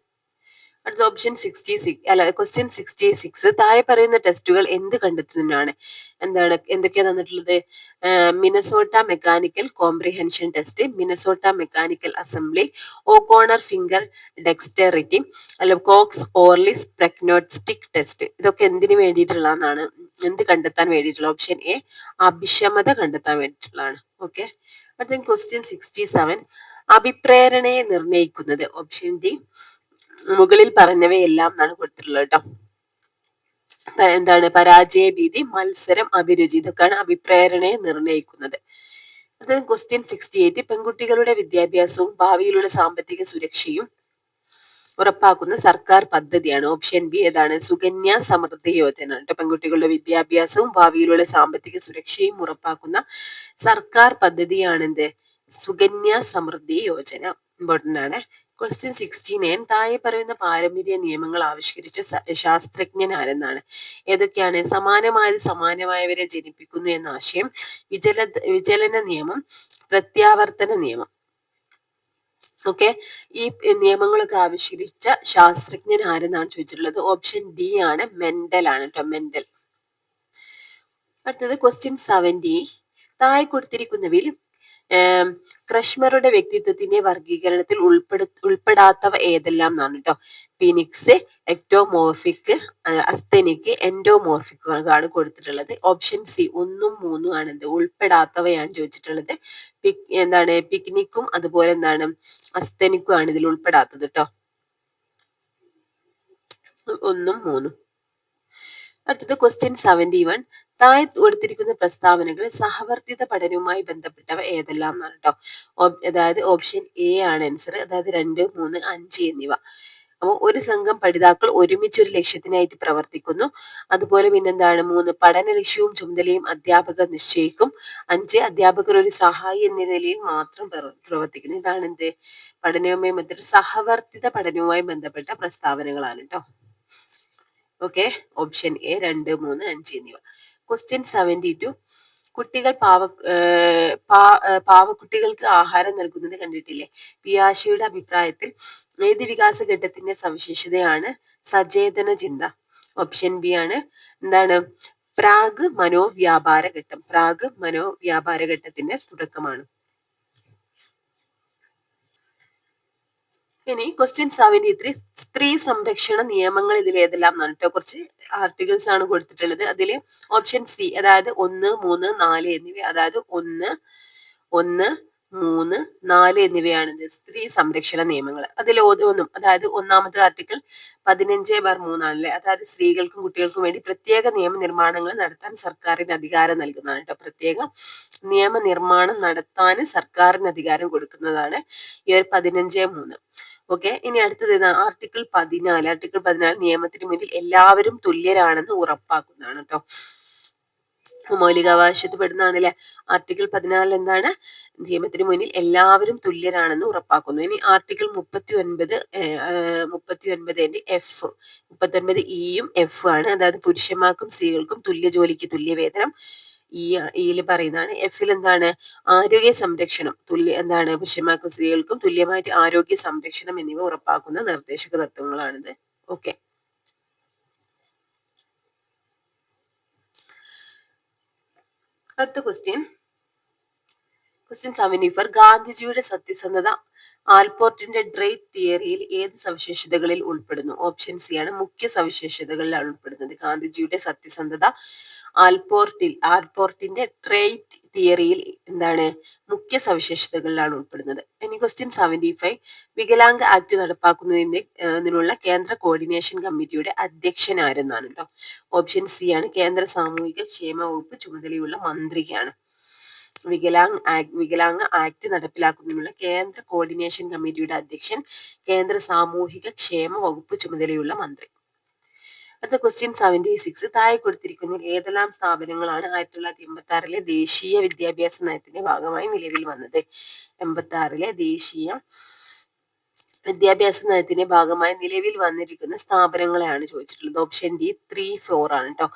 അടുത്ത ഓപ്ഷൻ 66 ക്വസ്റ്റ്യൻ 66. താഴെ പറയുന്ന ടെസ്റ്റുകൾ എന്ത് കണ്ടെത്തുന്നതിനാണ്? എന്തൊക്കെയാ തന്നിട്ടുള്ളത്? Minnesota mechanical comprehension test, Minnesota mechanical assembly, O'Connor finger dexterity, Cox ഓർലിസ് പ്രഗ്നോസ്റ്റിക് ടെസ്റ്റ്. ഇതൊക്കെ എന്തിനു വേണ്ടിയിട്ടുള്ളതാണ്? എന്ത് കണ്ടെത്താൻ വേണ്ടിയിട്ടുള്ള? ഓപ്ഷൻ എ അഭിക്ഷമത കണ്ടെത്താൻ വേണ്ടിയിട്ടുള്ളതാണ്. ഓക്കെ. അടുത്ത ക്വസ്റ്റ്യൻ 67. അഭിപ്രേരണയെ നിർണ്ണയിക്കുന്നത്? ഓപ്ഷൻ ഡി മുകളിൽ പറഞ്ഞവയെല്ലാം എന്നാണ് കൊടുത്തിട്ടുള്ളത് കേട്ടോ. എന്താണ്? പരാജയ ഭീതി, മത്സരം, അഭിരുചി, ഇതൊക്കെയാണ് അഭിപ്രേരണയെ നിർണ്ണയിക്കുന്നത്. അത് ക്വസ്റ്റ്യൻ 68. പെൺകുട്ടികളുടെ വിദ്യാഭ്യാസവും ഭാവിയിലുള്ള സാമ്പത്തിക സുരക്ഷയും ഉറപ്പാക്കുന്ന സർക്കാർ പദ്ധതിയാണ്. ഓപ്ഷൻ ബി ഏതാണ്? സുകന്യ സമൃദ്ധി യോജന കേട്ടോ. പെൺകുട്ടികളുടെ വിദ്യാഭ്യാസവും ഭാവിയിലുള്ള സാമ്പത്തിക സുരക്ഷയും ഉറപ്പാക്കുന്ന സർക്കാർ പദ്ധതിയാണെന്ത്? സുകന്യ സമൃദ്ധി യോജന. ഇമ്പോർട്ടന്റ് ആണ്. ക്വസ്റ്റ്യൻ 69. താഴെ പറയുന്ന പാരമ്പര്യ നിയമങ്ങൾ ആവിഷ്കരിച്ച ശാസ്ത്രജ്ഞൻ ആരെന്നാണ്? ഏതൊക്കെയാണ്? സമാനമായത് സമാനമായവരെ ജനിപ്പിക്കുന്നു എന്ന ആശയം, വിചലന നിയമം, പ്രത്യാവർത്തന നിയമം. ഓക്കെ. ഈ നിയമങ്ങളൊക്കെ ആവിഷ്കരിച്ച ശാസ്ത്രജ്ഞൻ ആരെന്നാണ് ചോദിച്ചിട്ടുള്ളത്? ഓപ്ഷൻ ഡി ആണ്, മെൻഡൽ ആണ് കേട്ടോ. മെൻഡൽ. അടുത്തത് ക്വസ്റ്റ്യൻ 70. താഴെ കൊടുത്തിരിക്കുന്നവയിൽ ക്രഷ്മറുടെ വ്യക്തിത്വത്തിന്റെ വർഗീകരണത്തിൽ ഉൾപ്പെടാത്തവ ഏതെല്ലാം എന്നാണ് കേട്ടോ. ഫിനിക്സ്, എക്ടോമോർഫിക്, അസ്തനിക്, എൻഡോമോർഫിക് ആണ് കൊടുത്തിട്ടുള്ളത്. ഓപ്ഷൻ സി 1ഉം 3ഉം ആണ് എന്ത്? ഉൾപ്പെടാത്തവയാണ് ചോദിച്ചിട്ടുള്ളത്. എന്താണ്? പിക്നിക്കും അതുപോലെ എന്താണ് അസ്തനിക്കും ആണ് ഇതിൽ ഉൾപ്പെടാത്തത് കേട്ടോ. 1ഉം 3ഉം. അടുത്തത് ക്വസ്റ്റ്യൻ 71. താഴെ കൊടുത്തിരിക്കുന്ന പ്രസ്താവനകൾ സഹവർത്തിത പഠനവുമായി ബന്ധപ്പെട്ടവ ഏതെല്ലാം എന്നാണ് കേട്ടോ. അതായത് ഓപ്ഷൻ എ ആണ് ആൻസർ. അതായത് 2, 3, 5 എന്നിവ. അപ്പോൾ ഒരു സംഘം പഠിതാക്കൾ ഒരുമിച്ച് ഒരു ലക്ഷ്യത്തിനായിട്ട് പ്രവർത്തിക്കുന്നു. അതുപോലെ പിന്നെന്താണ് 3 പഠന ലക്ഷ്യവും ചുമതലയും അധ്യാപകർ നിശ്ചയിക്കും. 5 അധ്യാപകർ ഒരു സഹായി എന്ന നിലയിൽ മാത്രം പ്രവർത്തിക്കുന്നു. ഇതാണ് എന്ത് പഠനവുമായി ബന്ധപ്പെട്ട സഹവർത്തിത പഠനവുമായി ബന്ധപ്പെട്ട പ്രസ്താവനകളാണ് കേട്ടോ. ഓക്കെ, ഓപ്ഷൻ എ 2, 3, 5 എന്നിവ. ക്വസ്റ്റ്യൻ 72. കുട്ടികൾ പാവക്കുട്ടികൾക്ക് ആഹാരം നൽകുന്നത് കണ്ടിട്ടില്ലേ? പിയാഷയുടെ അഭിപ്രായത്തിൽ ഏത് വികാസ ഘട്ടത്തിന്റെ സവിശേഷതയാണ് സചേതന ചിന്ത? ഓപ്ഷൻ ബി ആണ് എന്താണ് പ്രാഗ് മനോവ്യാപാര ഘട്ടം. പ്രാഗ് മനോവ്യാപാര ഘട്ടത്തിന്റെ തുടക്കമാണ്. ഇനി ക്വസ്റ്റ്യൻ 73. സ്ത്രീ സംരക്ഷണ നിയമങ്ങൾ ഇതിൽ ഏതെല്ലാം എന്നാണ് കേട്ടോ. കുറച്ച് ആർട്ടിക്കിൾസ് ആണ് കൊടുത്തിട്ടുള്ളത്. അതിൽ ഓപ്ഷൻ സി, അതായത് 1, 3, 4 എന്നിവ, അതായത് 1, 3, 4 എന്നിവയാണ് സ്ത്രീ സംരക്ഷണ നിയമങ്ങൾ. അതിൽ ഓരോന്നും, അതായത് ഒന്നാമത്തെ ആർട്ടിക്കിൾ 15/3 ആണല്ലേ, അതായത് സ്ത്രീകൾക്കും കുട്ടികൾക്കും വേണ്ടി പ്രത്യേക നിയമനിർമ്മാണങ്ങൾ നടത്താൻ സർക്കാരിന് അധികാരം നൽകുന്നതാണ് കേട്ടോ. പ്രത്യേക നിയമനിർമ്മാണം നടത്താൻ സർക്കാരിന് അധികാരം കൊടുക്കുന്നതാണ് ഈ ഒരു 15/3. ഓക്കെ, ഇനി അടുത്തത് ആർട്ടിക്കിൾ 14. ആർട്ടിക്കിൾ 14 നിയമത്തിന് മുന്നിൽ എല്ലാവരും തുല്യരാണെന്ന് ഉറപ്പാക്കുന്നതാണ് കേട്ടോ. മൗലികാവകാശത്തിൽ പെടുന്നതാണ് അല്ലെ. ആർട്ടിക്കിൾ 14 എന്താണ്? നിയമത്തിന് മുന്നിൽ എല്ലാവരും തുല്യരാണെന്ന് ഉറപ്പാക്കുന്നു. ഇനി ആർട്ടിക്കിൾ 39, 39 എഫ്, 39 ഇയും എഫ് ആണ്. അതായത് പുരുഷന്മാർക്കും സ്ത്രീകൾക്കും തുല്യ ജോലിക്ക് തുല്യ വേതനം. ഈയിൽ പറയുന്നതാണ്. എഫിൽ എന്താണ്? ആരോഗ്യ സംരക്ഷണം എന്താണ് പുരുഷന്മാർക്കും സ്ത്രീകൾക്കും തുല്യമായിട്ട് ആരോഗ്യ സംരക്ഷണം എന്നിവ ഉറപ്പാക്കുന്ന നിർദ്ദേശക തത്വങ്ങളാണിത്. ഓക്കെ, അടുത്ത ക്വസ്റ്റ്യൻ 74. ഗാന്ധിജിയുടെ സത്യസന്ധത ആൽപോർട്ടിന്റെ ഡ്രേറ്റ് തിയറിയിൽ ഏത് സവിശേഷതകളിൽ ഉൾപ്പെടുന്നു? ഓപ്ഷൻ സി ആണ് മുഖ്യ സവിശേഷതകളിലാണ് ഉൾപ്പെടുന്നത്. ഗാന്ധിജിയുടെ സത്യസന്ധത ആൽപോർട്ടിന്റെ ട്രേറ്റ് തിയറിയിൽ എന്താണ് മുഖ്യ സവിശേഷതകളിലാണ് ഉൾപ്പെടുന്നത്. ഇനി ക്വസ്റ്റ്യൻ 75. വികലാംഗ ആക്ട് നടപ്പാക്കുന്നതിനുള്ള കേന്ദ്ര കോർഡിനേഷൻ കമ്മിറ്റിയുടെ അധ്യക്ഷൻ ആരെന്നാണ് കേട്ടോ. ഓപ്ഷൻ സി ആണ് കേന്ദ്ര സാമൂഹിക ക്ഷേമ വകുപ്പ് ചുമതലയുള്ള മന്ത്രിയാണ്. വികലാംഗ ആക്ട് നടപ്പിലാക്കുന്നതിനുള്ള കേന്ദ്ര കോർഡിനേഷൻ കമ്മിറ്റിയുടെ അധ്യക്ഷൻ കേന്ദ്ര സാമൂഹിക ക്ഷേമ വകുപ്പ് ചുമതലയുള്ള മന്ത്രി. അടുത്ത ക്വസ്റ്റ്യൻ 76. താഴെ കൊടുത്തിരിക്കുന്ന ഏതെല്ലാം സ്ഥാപനങ്ങളാണ് 1986 ദേശീയ വിദ്യാഭ്യാസ നയത്തിന്റെ ഭാഗമായി നിലവിൽ വന്നത്? 86 ദേശീയ വിദ്യാഭ്യാസ നയത്തിന്റെ ഭാഗമായി നിലവിൽ വന്നിരിക്കുന്ന സ്ഥാപനങ്ങളെയാണ് ചോദിച്ചിട്ടുള്ളത്. ഓപ്ഷൻ ഡി 3, 4 ആണ് കേട്ടോ.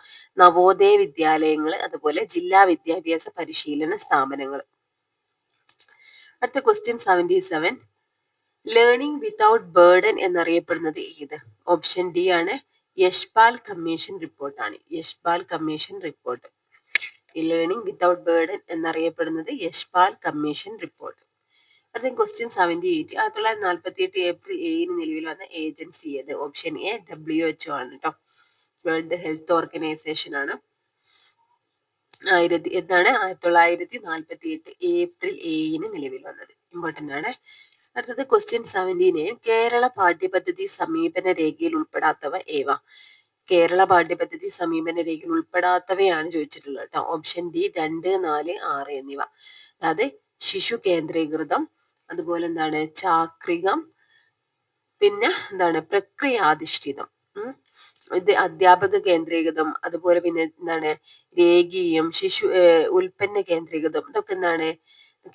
നവോദയ വിദ്യാലയങ്ങൾ, അതുപോലെ ജില്ലാ വിദ്യാഭ്യാസ പരിശീലന സ്ഥാപനങ്ങൾ. അടുത്ത ക്വസ്റ്റ്യൻ 77. ലേണിംഗ് വിത്തൗട്ട് ബേർഡൻ എന്നറിയപ്പെടുന്നത് ഏത്? ഓപ്ഷൻ ഡി ആണ് യശ്പാൽ കമ്മീഷൻ റിപ്പോർട്ടാണ്. Yashpal commission report. ഈ ലേണിംഗ് വിത്തൗട്ട് ബേർഡൻ എന്നറിയപ്പെടുന്നത് യശ്പാൽ കമ്മീഷൻ റിപ്പോർട്ട്. അടുത്ത ക്വസ്റ്റ്യൻ 78. 1948 ഏപ്രിൽ 7 നിലവിൽ വന്ന ഏജൻസി ഏത്? ഓപ്ഷൻ എ WHO ആണ് കേട്ടോ. വേൾഡ് ഹെൽത്ത് ഓർഗനൈസേഷൻ ആണ്. 1948 ഏപ്രിൽ 7 നിലവിൽ വന്നത്. ഇമ്പോർട്ടന്റ് ആണ്. അടുത്തത് ക്വസ്റ്റ്യൻ 79. കേരള പാഠ്യപദ്ധതി സമീപന രേഖയിൽ ഉൾപ്പെടാത്തവ ഏവ? കേരള പാഠ്യപദ്ധതി സമീപന രേഖയിൽ ഉൾപ്പെടാത്തവയാണ് ചോദിച്ചിട്ടുള്ളത് കേട്ടോ. ഓപ്ഷൻ ഡി 2, 4, 6 എന്നിവ. അതായത് ശിശു കേന്ദ്രീകൃതം, അതുപോലെ എന്താണ് ചാക്രികം, പിന്നെ എന്താണ് പ്രക്രിയാധിഷ്ഠിതം, ഇത് അധ്യാപക കേന്ദ്രീകൃതം, അതുപോലെ പിന്നെ എന്താണ് രേഖീയം, ഉൽപ്പന്ന കേന്ദ്രീകൃതം. ഇതൊക്കെ എന്താണ്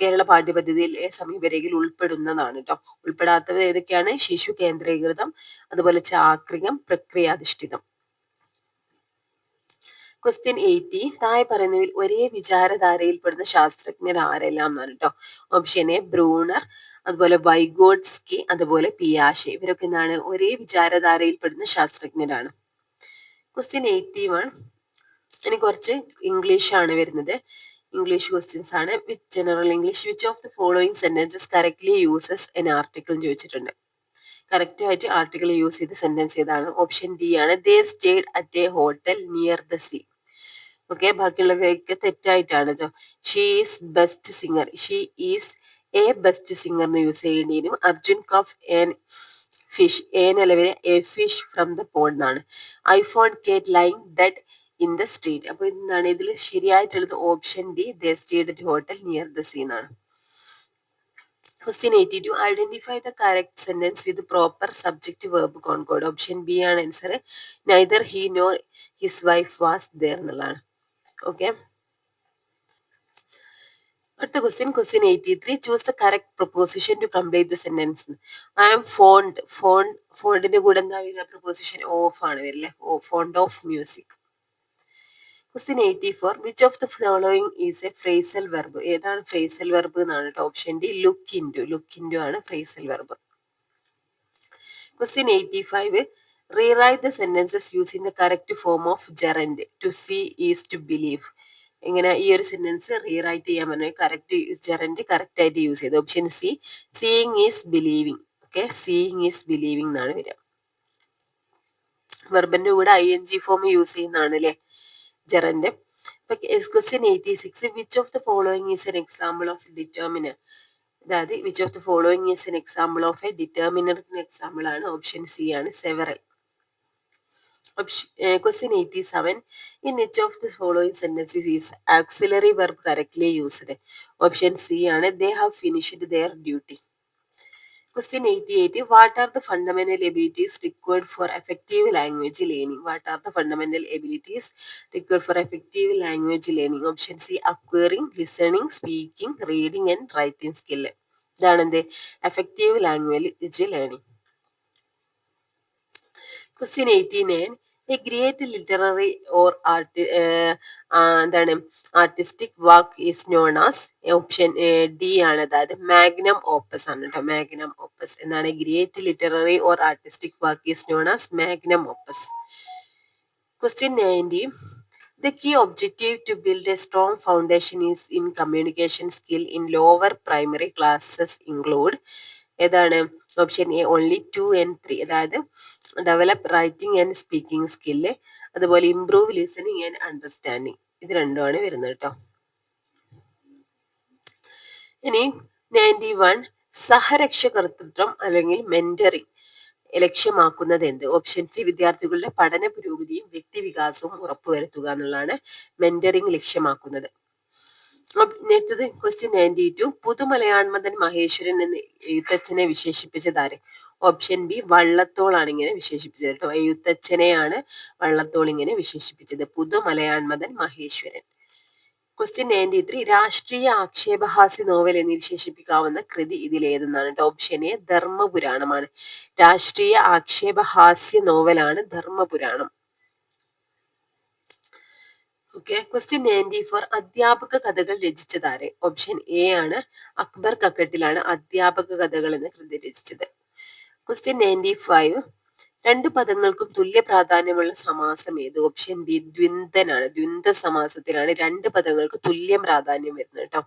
കേരള പാഠ്യപദ്ധതിയിൽ സമീപരേഖയിൽ ഉൾപ്പെടുന്നതാണ് കേട്ടോ. ഉൾപ്പെടാത്തത് ഏതൊക്കെയാണ്? ശിശു കേന്ദ്രീകൃതം, അതുപോലെ ചാക്രികം, പ്രക്രിയാധിഷ്ഠിതം. ക്വസ്റ്റ്യൻ 80. താഴെ പറയുന്നതിൽ ഒരേ വിചാരധാരയിൽപ്പെടുന്ന ശാസ്ത്രജ്ഞർ ആരെല്ലാം എന്നാണ് കേട്ടോ. ഓപ്ഷൻ എ ബ്രൂണർ, അതുപോലെ വൈഗോട്സ്കി, അതുപോലെ പിയാഷെ. ഇവരൊക്കെ എന്താണ് ഒരേ വിചാരധാരയിൽപ്പെടുന്ന ശാസ്ത്രജ്ഞരാണ്. ക്വസ്റ്റ്യൻ 81. ഇനി കുറച്ച് ഇംഗ്ലീഷ് ആണ് വരുന്നത്. ഇംഗ്ലീഷ് ക്വസ്റ്റ്യൻസ് ആണ്. With general English. Which of the following sentences correctly uses an article ചോദിച്ചിട്ടുണ്ട്. കറക്റ്റ് ആയിട്ട് ആർട്ടിക്കിൾ യൂസ് ചെയ്ത് സെന്റൻസ് ഏതാണ്? ഓപ്ഷൻ ഡി ആണ് they stayed at a hotel near the sea. Okay, ബാക്കിയുള്ളവയൊക്കെ തെറ്റായിട്ടാണ്. She is best singer. She is a best singer എന്ന് use ചെയ്യേണ്ടി വരും. Arjun caught an fish. നിലവിലെ a fish from the pond എന്നാണ്. I found Kate lying dead in the street. അപ്പൊ എന്താണ് ഇതിൽ ശരിയായിട്ടുള്ളത്? Option D they stayed at hotel near the sea എന്നാണ്. Question 82. Identify the correct sentence with proper subject verb concord. Option B ആണ് answer. Neither he nor his wife was there എന്നുള്ളതാണ്. Okay, അടുത്ത question, question 83. Choose the correct preposition to complete the sentence. I am fond, ഫോണ്ടിന്റെ കൂടെ എന്താ വരിക? Preposition of ആണ് വരില്ലേ? ഓ, fond of music. Question 84. Which of the following is a phrasal verb? ഏതാണ് ഫ്രേസൽ വെർബ് എന്നാണ് കേട്ടോ. Option D look into. Look into ആണ് phrasal verb. Question 85. Rewrite the sentences using the correct form of gerund. To see is to believe. ഇങ്ങനെ ഈ ഒരു sentence rewrite ചെയ്യാൻ പറഞ്ഞാൽ correct gerund correct ആയിട്ട് use ചെയ്ത്. Option C, seeing is believing. Okay, seeing is believing എന്നാണ് വരിക. വെർബിന്റെ കൂടെ ING ഫോം യൂസ് ചെയ്യുന്നതാണ് അല്ലേ gerund. Question 86. Which of the following is an example of determiner? അതായത് which of the following is an example of a ഡിറ്റർമിനറിന് example ആണ്. Option C ആണ് several. Question 87. In which of the following sentences is auxiliary verb correctly used? Option C ആണ് they have finished their duty. Question 88. What are the fundamental abilities required for effective language learning? What are the fundamental abilities required for effective language learning? Option C, acquiring, listening, speaking, reading and writing skill. ഇതാണ് എന്ത്? Effective language learning. Question 89. A great literary or എന്താണ് artistic work is known as. Option D ആണ്, അതായത് magnum opus ആണ് കേട്ടോ. Magnum opus എന്നാണ്. Great literary or artistic work is known as magnum opus. Question 90. The key objective to build a strong foundation is in communication skill in lower primary classes include. ഏതാണ്? Option A only 2 and 3. അതായത് develop writing and speaking skill, അതുപോലെ improve listening and understanding. ഇത് രണ്ടുമാണ് വരുന്നത് കേട്ടോ. ഇനി 91. സഹരക്ഷകർത്തൃത്വം അല്ലെങ്കിൽ mentoring ലക്ഷ്യമാക്കുന്നത് എന്ത്? ഓപ്ഷൻ സി, വിദ്യാർത്ഥികളുടെ പഠന പുരോഗതിയും വ്യക്തിവികാസവും ഉറപ്പുവരുത്തുക എന്നുള്ളതാണ് മെന്ററിങ് ലക്ഷ്യമാക്കുന്നത്. Next question 92. പുതുമലയാൺമതൻ മഹേശ്വരൻ എന്ന് എഴുത്തച്ഛനെ വിശേഷിപ്പിച്ചതാര്? ഓപ്ഷൻ ബി, വള്ളത്തോളാണ് ഇങ്ങനെ വിശേഷിപ്പിച്ചത് കേട്ടോ. എഴുത്തച്ഛനെയാണ് വള്ളത്തോൾ ഇങ്ങനെ വിശേഷിപ്പിച്ചത്. പുതുമലയാൺമതൻ മഹേശ്വരൻ. ക്വസ്റ്റ്യൻ 93. രാഷ്ട്രീയ ആക്ഷേപഹാസ്യ നോവൽ എന്ന് വിശേഷിപ്പിക്കാവുന്ന കൃതി ഇതിലേതെന്നാണ്? Option A, ധർമ്മപുരാണമാണ്. രാഷ്ട്രീയ ആക്ഷേപഹാസ്യ നോവലാണ് ധർമ്മപുരാണം. Okay, question 94. അധ്യാപക കഥകൾ രചിച്ചതാര്? ഓപ്ഷൻ എ ആണ്, അക്ബർ കക്കട്ടിലാണ് അധ്യാപക കഥകൾ എന്ന കൃതി രചിച്ചത്. ക്വസ്റ്റ്യൻ 95. രണ്ട് പദങ്ങൾക്കും തുല്യ പ്രാധാന്യമുള്ള സമാസം ഏത്? Option B, ദ്വിന്ദനാണ്. ദ്വിന്ദ സമാസത്തിലാണ് രണ്ട് പദങ്ങൾക്ക് തുല്യ പ്രാധാന്യം വരുന്നത് കേട്ടോ.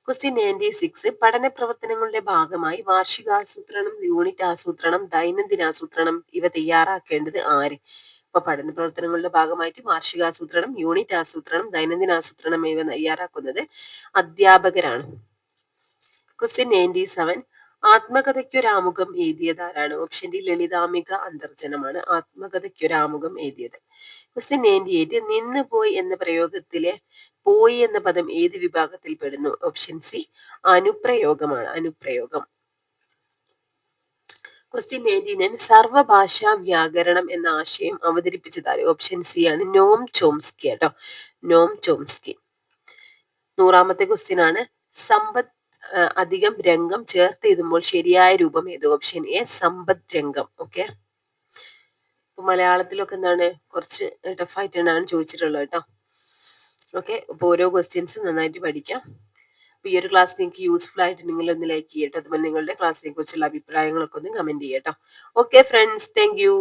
ക്വസ്റ്റ്യൻ 96. പഠന പ്രവർത്തനങ്ങളുടെ ഭാഗമായി വാർഷികാസൂത്രണം, യൂണിറ്റ് ആസൂത്രണം, ദൈനംദിനാസൂത്രണം ഇവ തയ്യാറാക്കേണ്ടത് ആര്? അപ്പൊ പഠന പ്രവർത്തനങ്ങളുടെ ഭാഗമായിട്ട് വാർഷികാസൂത്രണം, യൂണിറ്റ് ആസൂത്രണം, ദൈനംദിനാസൂത്രണം ഇവ തയ്യാറാക്കുന്നത് അധ്യാപകരാണ്. ക്വസ്റ്റ്യൻ 97. ആത്മകഥയ്ക്കൊരാമുഖം എഴുതിയതാരാണ്? ഓപ്ഷൻ ഡി, ലളിതാംബിക അന്തർജനമാണ് ആത്മകഥയ്ക്കൊരാമുഖം എഴുതിയത്. ക്വസ്റ്റ്യൻ 98. നിന്ന് പോയി എന്ന പ്രയോഗത്തിലെ പോയി എന്ന പദം ഏത് വിഭാഗത്തിൽ പെടുന്നു? ഓപ്ഷൻ സി, അനുപ്രയോഗമാണ്. അനുപ്രയോഗം. ക്വസ്റ്റ്യൻ 99. സർവഭാഷാ വ്യാകരണം എന്ന ആശയം അവതരിപ്പിച്ചതാര്? ഓപ്ഷൻ സി ആണ്, നോം ചോംസ്കി കേട്ടോ. Noam Chomsky. 100ാമത്തെ ക്വസ്റ്റ്യൻ ആണ്. സമ്പത്ത് അധികം രംഗം ചേർത്ത് എഴുതുമ്പോൾ ശരിയായ രൂപം ഏത്? ഓപ്ഷൻ എ, സമ്പദ് രംഗം. ഓക്കെ, ഇപ്പൊ മലയാളത്തിലൊക്കെ എന്താണ് കുറച്ച് ടഫായിട്ടാണ് ചോദിച്ചിട്ടുള്ളത് കേട്ടോ. ഓക്കെ, അപ്പൊ ഓരോ ക്വസ്റ്റ്യൻസും നന്നായിട്ട് പഠിക്കാം. അപ്പൊ ഈ ഒരു ക്ലാസ് നിങ്ങൾക്ക് യൂസ്ഫുൾ ആയിട്ടുണ്ടെങ്കിൽ ഒന്ന് ലൈക്ക് ചെയ്യട്ടോ. അതുപോലെ നിങ്ങളുടെ ക്ലാസ്സിനെ കുറിച്ചുള്ള അഭിപ്രായങ്ങളൊക്കെ ഒന്ന് കമന്റ് ചെയ്യട്ടോ. Okay friends, thank U.